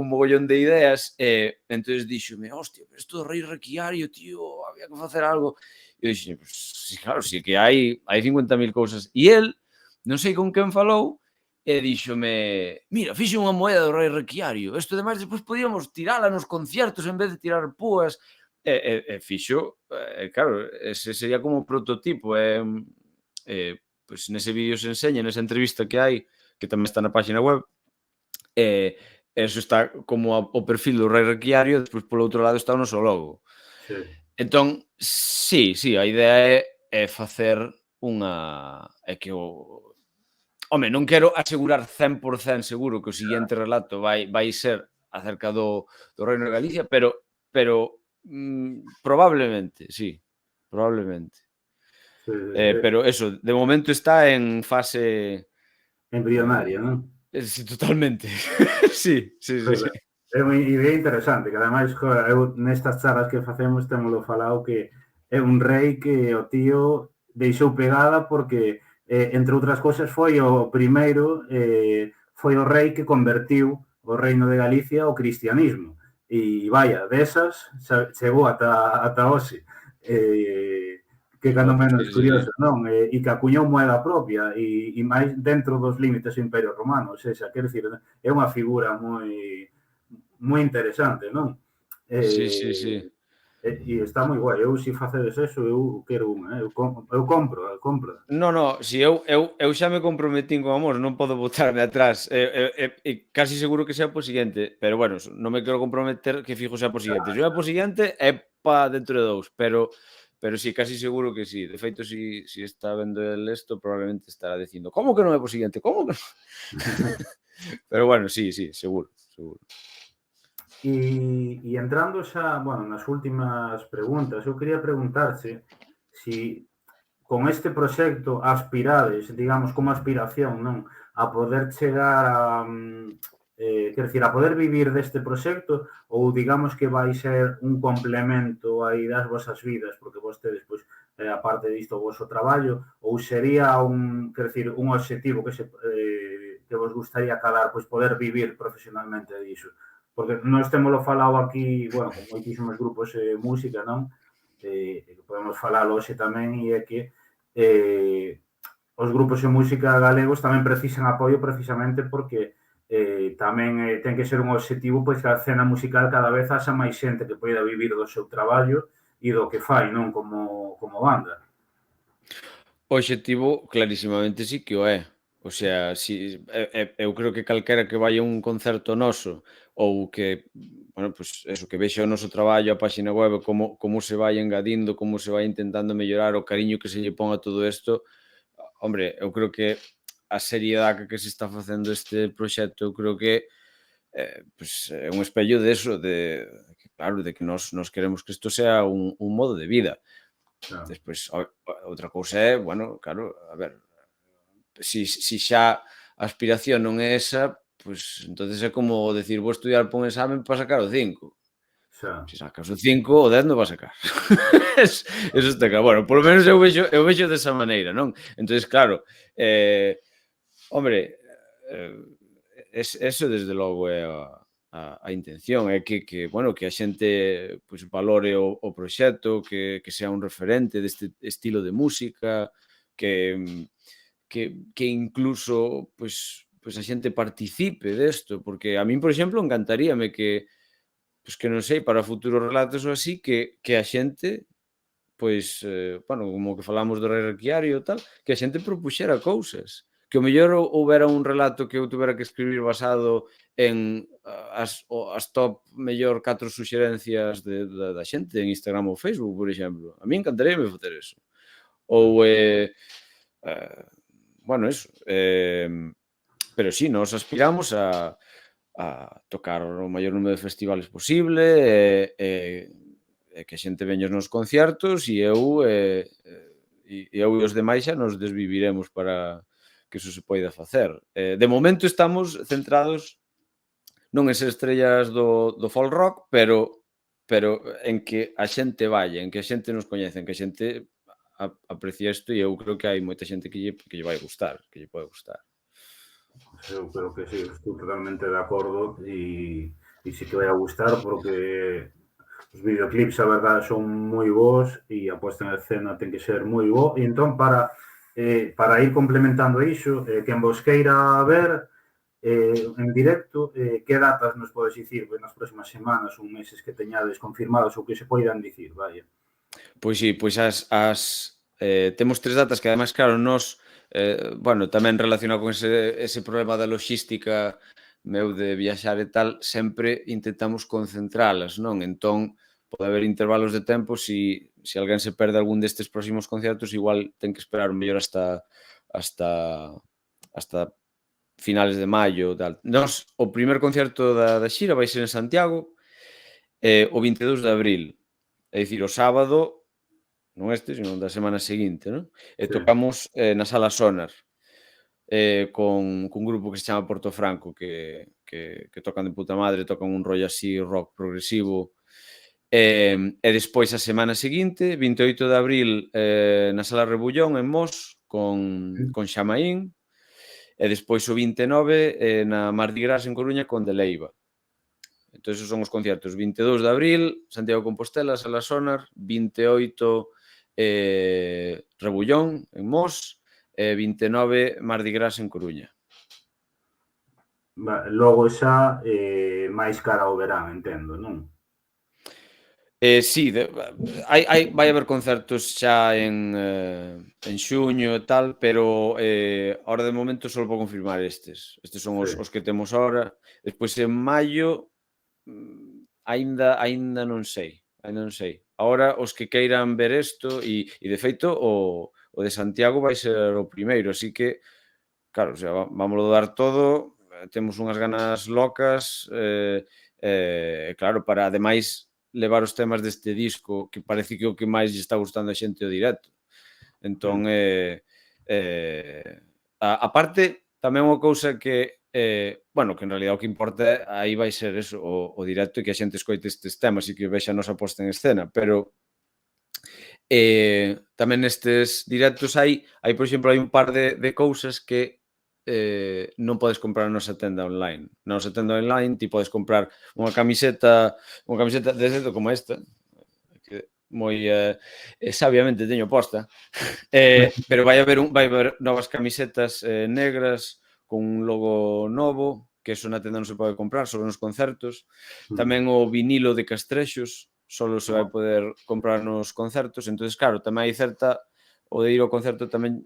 mogollón de ideas, entonces díxome, hostia, pero isto do Rei Requiario, tío, había que facer algo. E eu dixen, pues, sí, claro, sí que hai 50.000 cousas. E el, non sei con quen falou, e díxome, mira, fixe unha moeda do Rei Requiario, isto ademais despois podíamos tirala nos conciertos en vez de tirar púas, e fixo, claro, ese sería como o prototipo, pois nese vídeo se enseña, nesa entrevista que hai, que tamén está na página web, eso está como o perfil do Rei Requiario, despois polo outro lado está o noso logo. Sí. Entón, sí, a idea é facer unha... É que o... Home, non quero asegurar 100% seguro que o seguinte relato vai ser acerca do Reino de Galicia, pero probablemente, sí, probablemente. Sí, Pero eso, de momento está en fase... embrionaria, non? Sí, totalmente. Sí. É unha idea interesante, que ademais, eu nestas charlas que facemos témolo falado que é un rei que o tío deixou pegada porque, entre outras cousas, foi o primeiro, foi o rei que convertiu o reino de Galicia ao cristianismo. E, vaya, desas chegou ata hoxe. Que cando menos curioso, non? E que acuñou moeda propia e máis dentro dos límites do Imperio Romano, ou seja, quer dicir, é unha figura moi interesante, non? Sí. E está moi guai. Eu, se facedes eso, eu quero unha, eu compro. No, si eu xa me comprometín con Amor, non podo botarme atrás, casi seguro que sea po seguinte, pero bueno, non me quero comprometer que fijo sea po seguinte. Se é po seguinte, é pa dentro de 2, pero si, casi seguro que sí. De feito, si está vendo el esto, probablemente estará dicindo, como que non é po seguinte? Como que non? Pero bueno, sí, seguro. E entrando xa, bueno, nas últimas preguntas, eu quería preguntarche si con este proxecto aspirades, digamos, como aspiración, non? A poder chegar a quer dicir, a poder vivir deste proxecto ou digamos que vai ser un complemento aí das vosas vidas, porque vos tedes, pois, aparte disto o vosso traballo, ou sería quer dicir, un obxectivo que vos gustaría calar, pois poder vivir profesionalmente diso. Porque nós temoslo falado aquí, bueno, con moitísimos grupos de música, non? Podemos falalo hoxe tamén e é que os grupos de música galegos tamén precisan apoio precisamente porque tamén ten que ser un obxectivo pois que a escena musical cada vez haxa máis xente que poida vivir do seu traballo e do que fai, non como banda. O obxectivo clarísimamente sí que o é. O sea, si, eu creo que calquera que vai a un concerto noso ou que, bueno, pues eso, que vexa o noso traballo, a páxina web, como se vai engadindo, como se vai intentando mellorar, o cariño que se lle pon a todo isto, hombre, eu creo que a seriedade que se está facendo este proxecto, eu creo que pues, é un espello de eso, claro, de que nos queremos que isto sea un modo de vida. Claro. Despois, outra cousa é, bueno, claro, a ver, si xa a aspiración non é esa, pues entonces é como decir, vou estudiar para un examen para sacar o 5. Xa. Se sacas o 5, o 10 non vas a sacar. Eso está claro. Bueno, polo menos eu vexo desa maneira, non? Entonces, claro, hombre, eso desde logo é a intención, é bueno, que a xente pois, valore o proxecto, que sea un referente deste estilo de música, que incluso pois a xente participe desto, porque a min, por exemplo, encantaríame pois que non sei, para futuros relatos ou así, que a xente pois, bueno, como que falamos do Requiario e tal, que a xente propuxera cousas. Que o mellor houbera un relato que eu tuvera que escribir basado en as top mellor 4 suxerencias da xente en Instagram ou Facebook, por exemplo. A mí encantaríame facer eso. Ou, bueno, eso. Pero sí, nos aspiramos a tocar o maior número de festivales posible e que a xente veña aos nos concertos e eu e os demais xa nos desviviremos para que iso se poida facer. De momento estamos centrados non en ser estrellas do folk rock, pero en que a xente vaya, en que a xente nos coñece, en que a xente aprecia isto e eu creo que hai moita xente que lle vai gustar, que lle pode gustar. Eu creo que sí, estou totalmente de acordo e sí que vai a gustar porque os videoclips, a verdade, son moi bons e a posta en escena ten que ser moi bo. E entón, para ir complementando iso, quen vos queira ver en directo, que datas nos podes dicir nas próximas semanas ou meses que teñades confirmados ou que se poidan dicir, vaya? Pois sí, pois temos 3 datas que ademais, claro, bueno, tamén relacionado con ese problema da loxística meu de viaxar e tal, sempre intentamos concentralas, non? Entón, pode haber intervalos de tempo, se alguén se perde algún destes próximos concertos, igual ten que esperar mellor hasta finales de maio, tal. O primer concerto da xira vai ser en Santiago, o 22 de abril, é dicir, o sábado, non este, sino da semana seguinte, non? E Sí. tocamos na Sala Sonar, cun grupo que se chama Portofranco, que tocan de puta madre, tocan un rollo así rock progresivo. E despois a semana seguinte, 28 de abril, na Sala Rebullón en Mos, con Xamaín, e despois o 29 na Mardi Gras en Coruña con De Leiva. Entón, esos son os conciertos. 22 de abril, Santiago de Compostela, Sala Sonar, 28 Rebullón en Mos, 29 Mardi Gras en Coruña. Logo xa máis cara ao verán, entendo, non? Sí, vai haber concertos xa en xuño e tal, pero ahora de momento só vou confirmar estes. Estes son Sí. os que temos ahora. Despois en maio aínda non sei, Ahora os que queiran ver isto e de feito o de Santiago vai ser o primeiro, así que claro, o sea, vámolo dar todo, temos unhas ganas locas, claro, para ademais levar os temas deste disco, que parece que o que máis lle está gustando a xente o directo. Entón, aparte, tamén unha cousa que bueno, que en realidad o que importa aí vai ser eso, o directo e que a xente escoite estes temas e que vexa a nosa posta en escena, pero tamén nestes directos hai, por exemplo, hai un par de cousas que non podes comprar na nosa tenda online. Na nosa tenda online ti podes comprar unha camiseta de dedo como esta, que moi sabiamente teño posta, pero vai haber novas camisetas negras con un logo novo, que eso na tenda non se pode comprar, só nos concertos. Tamén o vinilo de Castrexos, solo se vai poder comprar nos concertos. Entonces, claro, tamén hai o de ir ao concerto tamén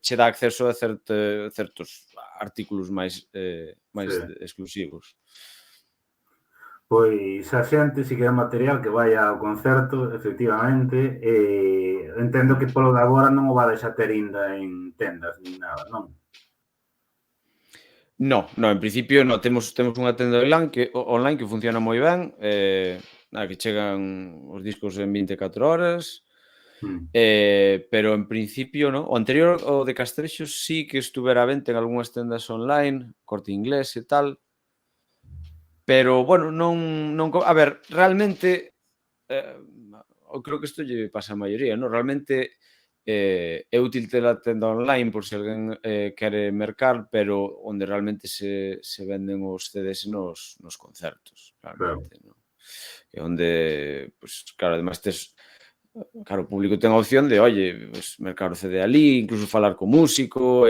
che dá acceso a certos artículos máis Sí. exclusivos. Pois a xente, se quer material, que vai ao concerto, efectivamente, entendo que polo de agora non o vades a ter inda en tendas nin nada, non? No, en principio no, temos unha tenda online que funciona moi ben, nada, que chegan os discos en 24 horas, Mm. pero en principio no. O anterior, o de Castrexos, sí que estuvera a venta en algunhas tendas online, Corte Inglés e tal, pero bueno, non a ver, realmente, eu creo que isto lle pasa á maioría, non? Realmente, é útil ter a tenda online por se alguén quere mercar, pero onde realmente se venden os CDs nos concertos, Claro. realmente, non? É onde, pois, claro, ademais claro, o público ten a opción de, oye, pues, mercar o CD ali, incluso falar co músico,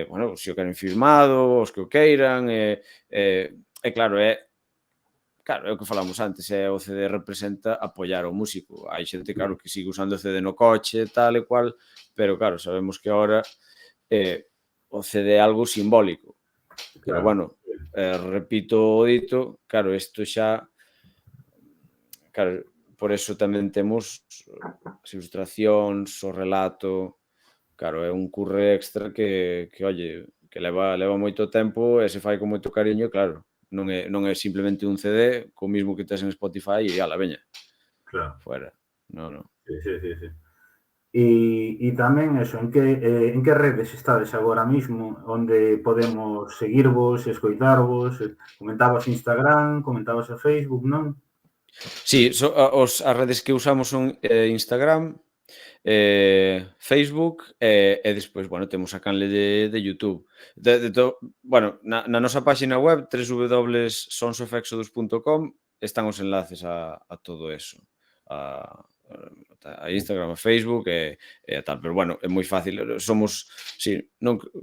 bueno, se o queren firmado, os que o queiran, claro, claro, é o que falamos antes, o CD representa apoiar ao músico. Hai xente, claro, que sigue usando o CD no coche, tal e cual, pero claro, sabemos que agora o CD é algo simbólico. Pero Claro. bueno, repito o dito, claro, isto xa, claro, por eso tamén temos as ilustracións, o relato, claro, é un curre extra que olle, que leva moito tempo e se fai con moito cariño, claro. Non é simplemente un CD co mismo que tes en Spotify e ala, veña, Claro. fuera. Non. Sí, sí, sí, sí. E tamén eso, en que redes estades agora mismo, onde podemos seguirvos, escoitarvos? Comentabas Instagram, comentabas a Facebook, non? Sí, as redes que usamos son Instagram, Facebook e despois, bueno, temos a canle de YouTube. Bueno, na nosa páxina web www.sonsofexodus.com están os enlaces a todo eso. A a Instagram, a Facebook e a tal, pero bueno, é moi fácil. Sí,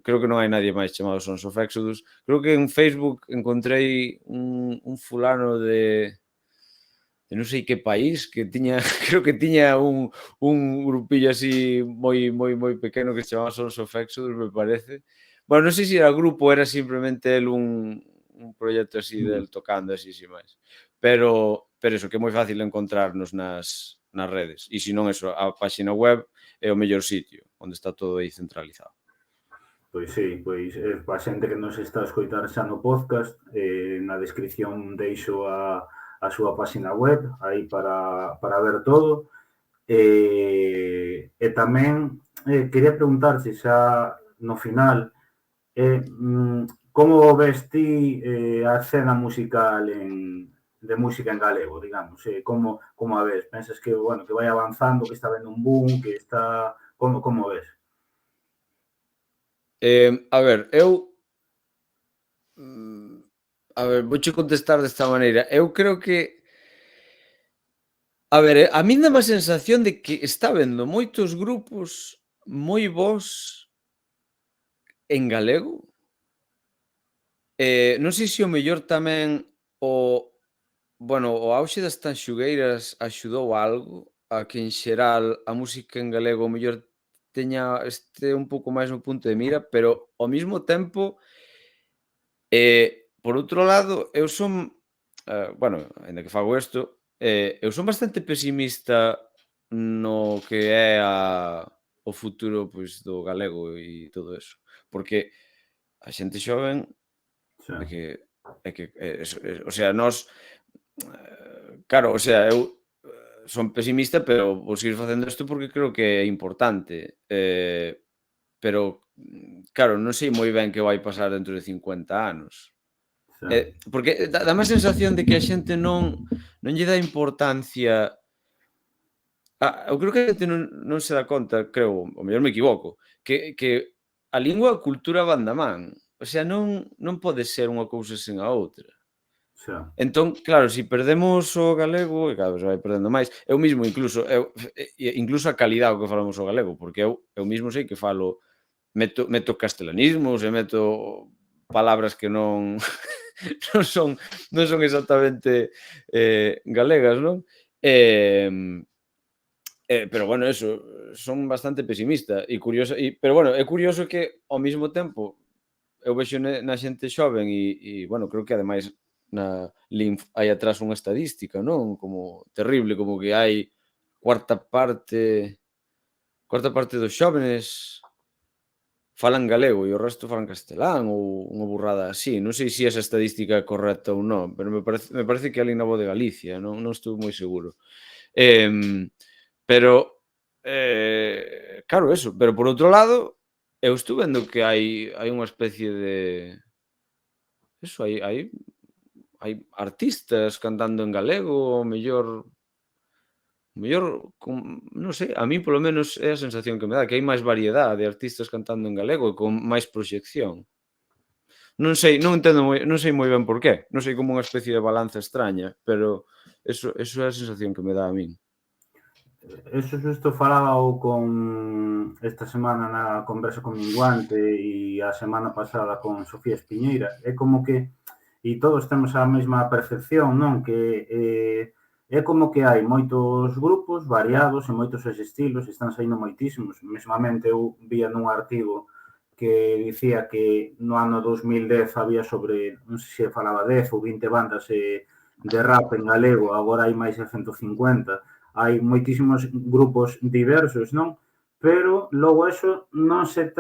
creo que non hai nadie máis chamado Sons of Exodus. Creo que en Facebook encontrei un fulano de non sei que país, que tiña, creo que tiña un grupillo así moi pequeno que se chamaba Sons of Exodus, me parece. Bueno, non sei se era grupo, era simplemente el un proxecto así Mm. del tocando así sin máis. Pero eso, que é moi fácil encontrarnos nas redes. E se non eso, a páxina web é o mellor sitio, onde está todo aí centralizado. Pois sí, pois para a xente que nos está a escoitar xa no podcast, na descripción deixo a súa páxina web aí para ver todo. E tamén quería preguntarche xa no final, como ves ti a escena musical de música en galego, digamos? Como a ves? Pensas que, bueno, que vai avanzando, que está vendo un boom, que está... Como ves? A ver, a ver, vouche contestar desta maneira. Eu creo que, a ver, a min dá a sensación de que está habendo moitos grupos moi bons en galego. Non sei se o mellor tamén o bueno, o auxe das tanxugueiras axudou algo a que en xeral a música en galego o mellor este un pouco máis no punto de mira, pero ao mesmo tempo, por outro lado, eu son, bueno, aínda que fago isto, eu son bastante pesimista no que é o futuro, pois, do galego e todo eso, porque a xente xoven Sí. é que o sea, nós, claro, o sea, eu son pesimista, pero vou seguir facendo isto porque creo que é importante, pero claro, non sei moi ben que vai pasar dentro de 50 anos. xa, Porque dáme a sensación de que a xente non lle dá importancia. Eu creo que a xente non se dá conta, creo, ou mellor me equivoco, que a lingua e a cultura van da man. O sea, non pode ser unha cousa sen a outra. xa, Entón, claro, se perdemos o galego, e cada vez se vai perdendo máis, eu mismo incluso a calidade co que falamos o galego, porque eu mismo sei que falo, meto castelanismos e meto palabras que non non son exactamente, galegas, non? Em pero bueno, eso, son bastante pesimista e curioso, pero bueno, é curioso que ao mesmo tempo eu vexo na xente xoven bueno, creo que ademais na LINF hai atrás unha estadística, non? Como terrible, como que hai cuarta parte cuarta parte dos xóvenes falan galego e o resto falan castelán ou unha burrada así. Non sei se esa estadística é correcta ou non, pero me parece que ali na Voz de Galicia, non estou moi seguro. Em, pero, claro, eso. Pero por outro lado, eu estou vendo que hai unha especie de eso, hai artistas cantando en galego, ao mellor con non sei, a min polo menos é a sensación que me dá, que hai máis variedade de artistas cantando en galego e con máis proxección. Non sei moi ben por qué, non sei, como unha especie de balanza extraña, pero eso é a sensación que me dá a min. Eso xusto falaba con esta semana na conversa con Minguante e a semana pasada con Sofía Espiñeira. É como que e todos temos a mesma percepción, non? Que é como que hai moitos grupos variados e moitos estilos, están saindo moitísimos. Mesmamente eu vía nun artigo que dicía que no ano 2010 había sobre, non sei se falaba 10 ou 20 bandas de rap en galego, agora hai máis de 150. Hai moitísimos grupos diversos, non? Pero logo eso non se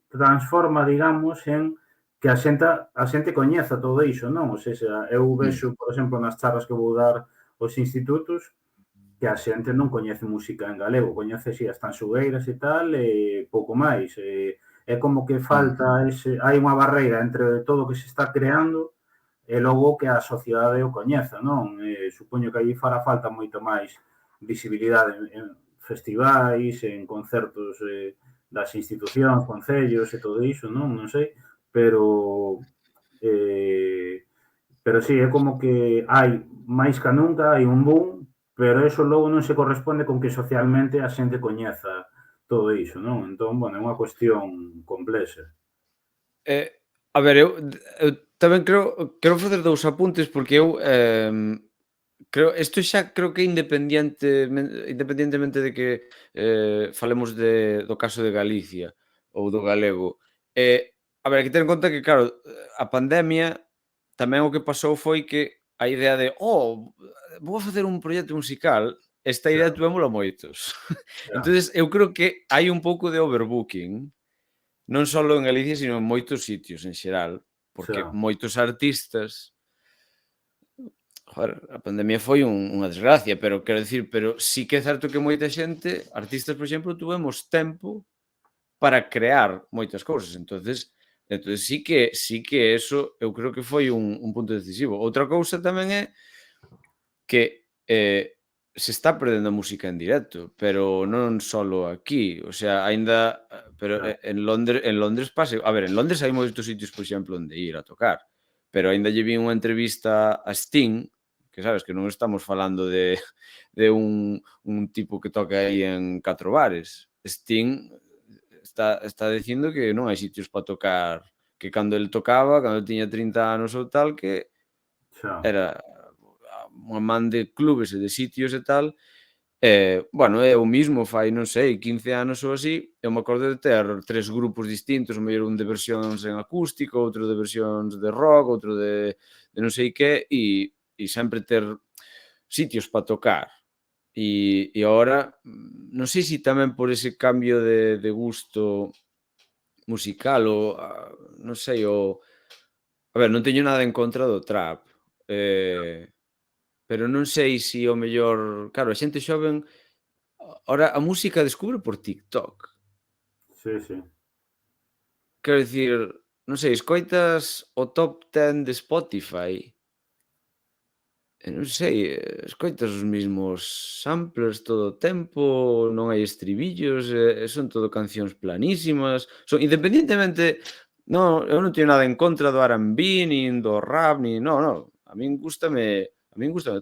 transforma, digamos, en que a xente coñeza todo iso, non? Ou seja, eu Mm. vexo, por exemplo, nas charlas que vou dar aos institutos, que a xente non coñece música en galego, coñece si as tanxugueiras e tal, e pouco máis. É como que Mm. falta hai unha barreira entre todo o que se está creando e logo que a sociedade o coñeza, non? Supoño que aí fará falta moito máis visibilidade en festivais, en concertos das institucións, concellos e todo iso, non? Non sei, pero eh, pero sí, é como que hai máis que nunca, hai un boom, pero eso logo non se corresponde con que socialmente a xente coñeza todo iso, non? Entón, bueno, é unha cuestión complexa. A ver, eu tamén quero facer 2 apuntes, porque eu, creo que independientemente de que, falemos do caso de Galicia ou do galego, a ver, hai que ter en conta que, claro, a pandemia tamén o que pasou foi que a idea de: "Oh, vou a facer un proxecto musical", esta Xa, idea tuvémola moitos. xa, Entonces, eu creo que hai un pouco de overbooking, non só en Galicia, sino en moitos sitios en xeral, porque xa, moitos artistas, joder, a pandemia foi unha desgracia, pero quero dicir, pero sí que é certo que moita xente, artistas, por exemplo, tuvemos tempo para crear moitas cousas. Entonces sí que eso eu creo que foi un punto decisivo. Outra cousa tamén é que, se está perdendo a música en directo, pero non solo aquí, o sea, aínda, pero xa, en Londres pasa, a ver, en Londres hai moitos sitios, por exemplo, onde ir a tocar, pero aínda lle vi unha entrevista a Sting, que sabes que non estamos falando de un tipo que toca aí en 4 bares. Sting está dicindo que non hai sitios para tocar, que cando el tocaba, cando tiña 30 anos ou tal, que xa, era unha man de clubes e de sitios e tal. Bueno, eu mismo fai, non sei, 15 anos ou así, eu me acordo de ter 3 grupos distintos, o mellor un de versións en acústico, outro de versións de rock, outro de non sei que, e sempre ter sitios para tocar. E agora, non sei se tamén por ese cambio de gusto musical ou, non sei, a ver, non teño nada en contra do trap, pero non sei se o mellor, claro, a xente xoven, ahora a música descubre por TikTok. sí, sí. quero dicir, non sei, escoitas o top 10 de Spotify, non sei, escoitas os mesmos samplers todo o tempo, non hai estribillos, son todo cancións planísimas, independientemente, eu non teño nada en contra do R&B, nin do rap, nin a min gústame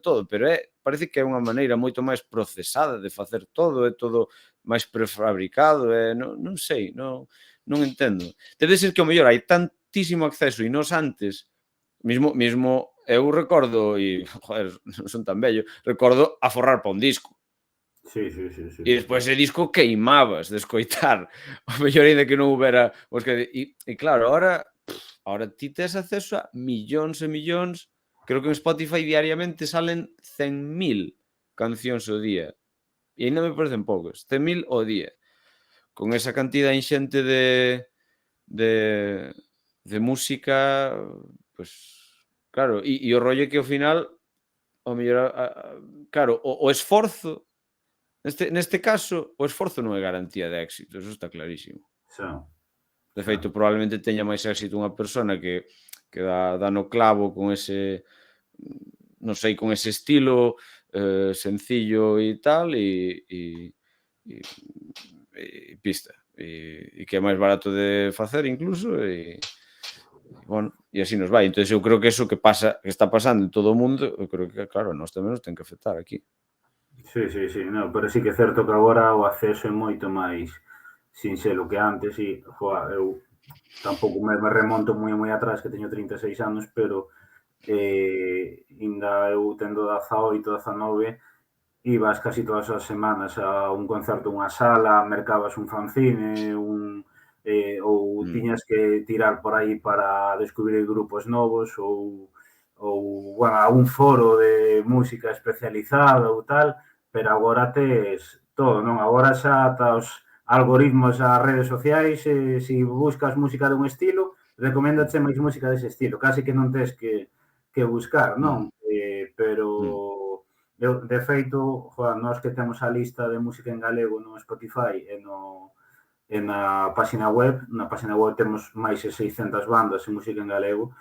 todo, pero parece que é unha maneira moito máis procesada de facer todo, é todo máis prefabricado, non sei, non entendo. Debe ser que ao mellor hai tantísimo acceso e nós antes, mesmo eu recordo, e, joder, non son tan vello, recordo aforrar pa un disco. Sí, sí, sí, sí. E despois ese disco queimabas de escoitar. O mellor aínda que non houbera... E claro, ahora ti tes acceso a millóns e millóns. Creo que en Spotify diariamente salen 100.000 cancións ao día. E ainda me parecen poucos. 100.000 ao día. Con esa cantidad inxente de, de música, pues claro, e o rollo é que ao final, ao mellor, claro, o esforzo, neste caso, o esforzo non é garantía de éxito, eso está clarísimo. Xa, De xa. feito, probablemente teña máis éxito unha persona que dá no clavo con ese, non sei, con ese estilo sencillo e tal, e pista. E que é máis barato de facer incluso, bueno, e así nos vai. Entón, eu creo que eso que está pasando en todo o mundo, eu creo que, claro, nós tamén nos ten que afectar aquí. Sí, sí, sí, no, pero sí que é certo que agora o acceso é moito máis sinxelo que antes e, joa, eu tampouco me remonto moi atrás, que teño 36 anos, pero ainda eu tendo 18, 19, ibas casi todas as semanas a un concerto, unha sala, mercabas un fanzine, ou tiñas que tirar por aí para descubrir grupos novos bueno, a un foro de música especializada ou tal, pero agora tes todo, non? Agora xa ata os algoritmos das redes sociais, se buscas música dun estilo, recoméndache máis música dese estilo, case que non tes que buscar, non? Pero eu, de feito, nós que temos a lista de música en galego no Spotify e na página web temos máis de 600 bandas de música en galego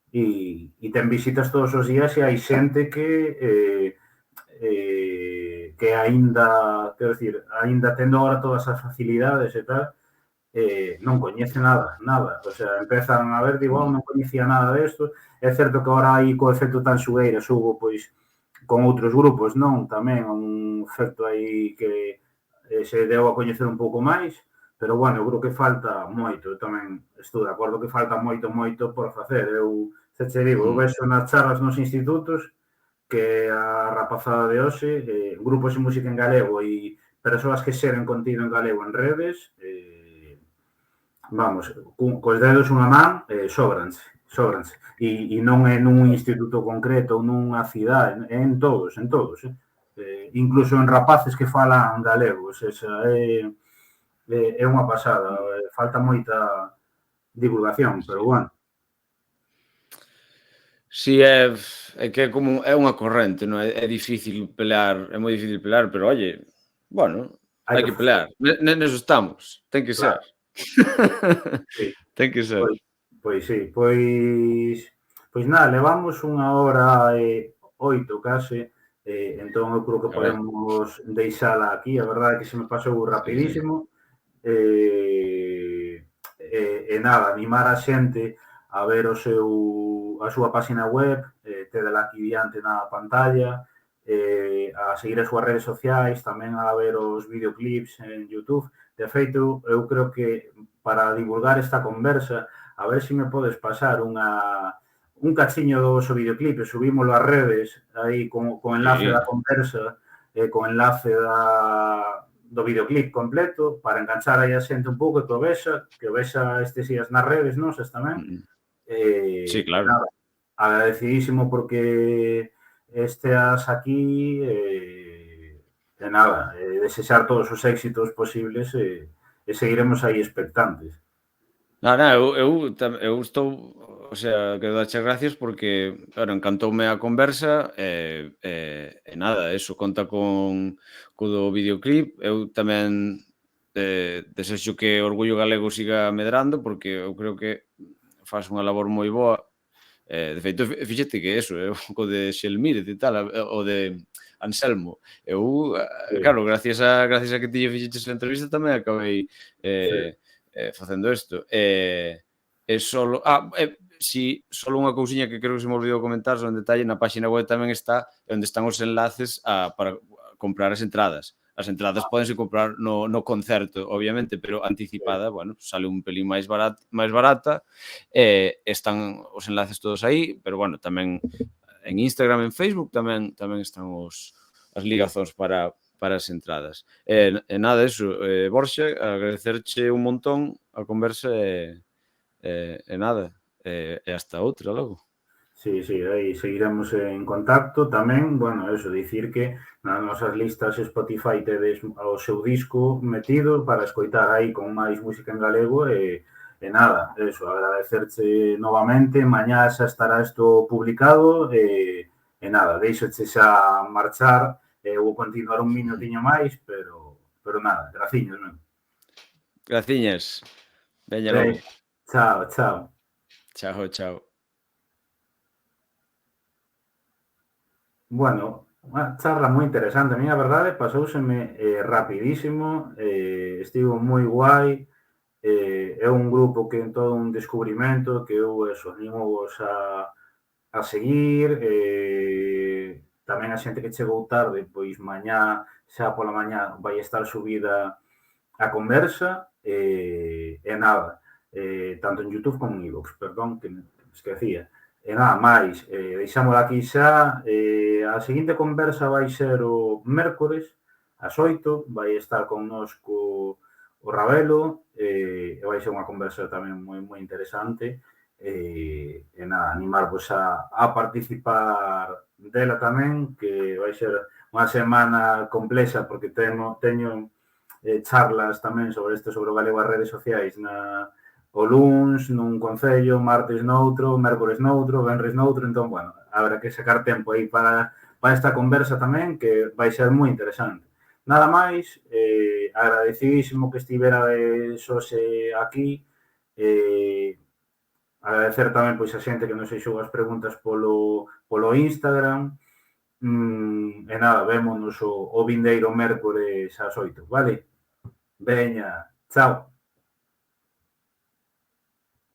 e ten visitas todos os días e hai xente que aínda, quero dicir, aínda tendo agora todas as facilidades e tal, non coñece nada. O sea, empezan a ver, digo, non coñecía nada desto. É certo que agora hai co efecto tan xugueira, subo, pois, con outros grupos, non? Tamén un efecto aí que se deu a coñecer un pouco máis, pero, bueno, eu creo que falta moito. Eu tamén estou de acordo que falta moito por facer. Eu, se che digo, eu vexo nas charlas nos institutos que a rapazada de hoxe, grupos de música en galego e persoas que xeren contido en galego en redes, vamos, cos dedos unha man, sobranse. E non é nun instituto concreto ou nunha cidade, é en todos. Incluso en rapaces que falan galego, o sea, é unha pasada. Falta moita divulgación, pero bueno. Si é que é unha corrente, non é difícil pelear, é moi difícil pelear, pero oye, bueno, hai que pelear. Neso estamos, ten que ser. Sí. Ten que ser. Pois sí, pois nada, levamos 1 hora e 8 case, entón eu creo que podemos deixala aquí, a verdade é que se me pasou rapidísimo. Nada, animar a xente a ver a súa página web, tedela aquí diante na pantalla, a seguir as súas redes sociais, tamén a ver os videoclips en YouTube. De feito, eu creo que para divulgar esta conversa, a ver se me podes pasar un cachiño do vosso videoclip, subímolo ás redes, aí con enlace da conversa, con enlace do videoclip completo, para enganchar aí a xente un pouco, que o vexa estes días nas redes nosas tamén. Sí, claro. Nada, agradecidísimo porque esteas aquí e nada, desexar todos os éxitos posibles e seguiremos aí expectantes. Eu estou, o sea, quero darche gracias porque, claro, encantoume a conversa e nada, eso, conta co do videoclip. Eu tamén desexo que o orgullo galego siga medrando, porque eu creo que faz unha labor moi boa. De feito, fíxate que eso, co de Xelmírez e tal, o de Anselmo. Eu, Sí, claro, gracias a que ti lle fixeches a entrevista tamén acabei sí, facendo isto. E solo... si, solo unha cousiña que creo que se me olvidou comentar, son detalle, na páxina web tamén está onde están os enlaces para comprar as entradas. As entradas pódense comprar no concerto, obviamente, pero sí. anticipada, bueno, sale un pelín máis barata, están os enlaces todos aí, pero bueno, tamén en Instagram, en Facebook tamén están as ligazóns para as entradas. E nada, eso, Borxa, agradecerche un montón a conversa e nada, e hasta outra logo. Sí, sí, aí seguiremos en contacto tamén, bueno, eso, dicir que nas nosas listas Spotify tedes o seu disco metido para escoitar aí con máis música en galego e nada, eso, agradecerche novamente, mañá xa estará isto publicado e nada, deixoche xa marchar, vou continuar un minutiño máis, pero nada, graciños, non? Graciñas. Veña Ben, logo. chao, chao. Chao, chao. Bueno, unha charla moi interesante. A mí, a verdade, pasouseme rapidísimo, estivo moi guai, é un grupo que en todo un descubrimento que eu eso, animo-vos a seguir, tamén a xente que chegou tarde, pois mañá, xa pola mañá, vai estar subida a conversa, e nada, tanto en YouTube como en iVoox, perdón, que me esquecía. E nada máis, deixámosla aquí xa, a seguinte conversa vai ser o mércores, ás 8, vai estar connosco o Ravelo, e vai ser unha conversa tamén moi interesante, e nada, animarvos a participar dela tamén, que vai ser unha semana complexa, porque teño charlas tamén sobre o galego as redes sociais o luns nun concello, martes noutro, mércores noutro, venres noutro, entón, bueno, habrá que sacar tempo aí para esta conversa tamén, que vai ser moi interesante. Nada máis, agradecidísimo que estiverades hoxe aquí, agradecer tamén pois a xente que nos fixou as preguntas polo Instagram, e nada, vémonos o vindeiro mércores ás 8, vale? Veña, chao.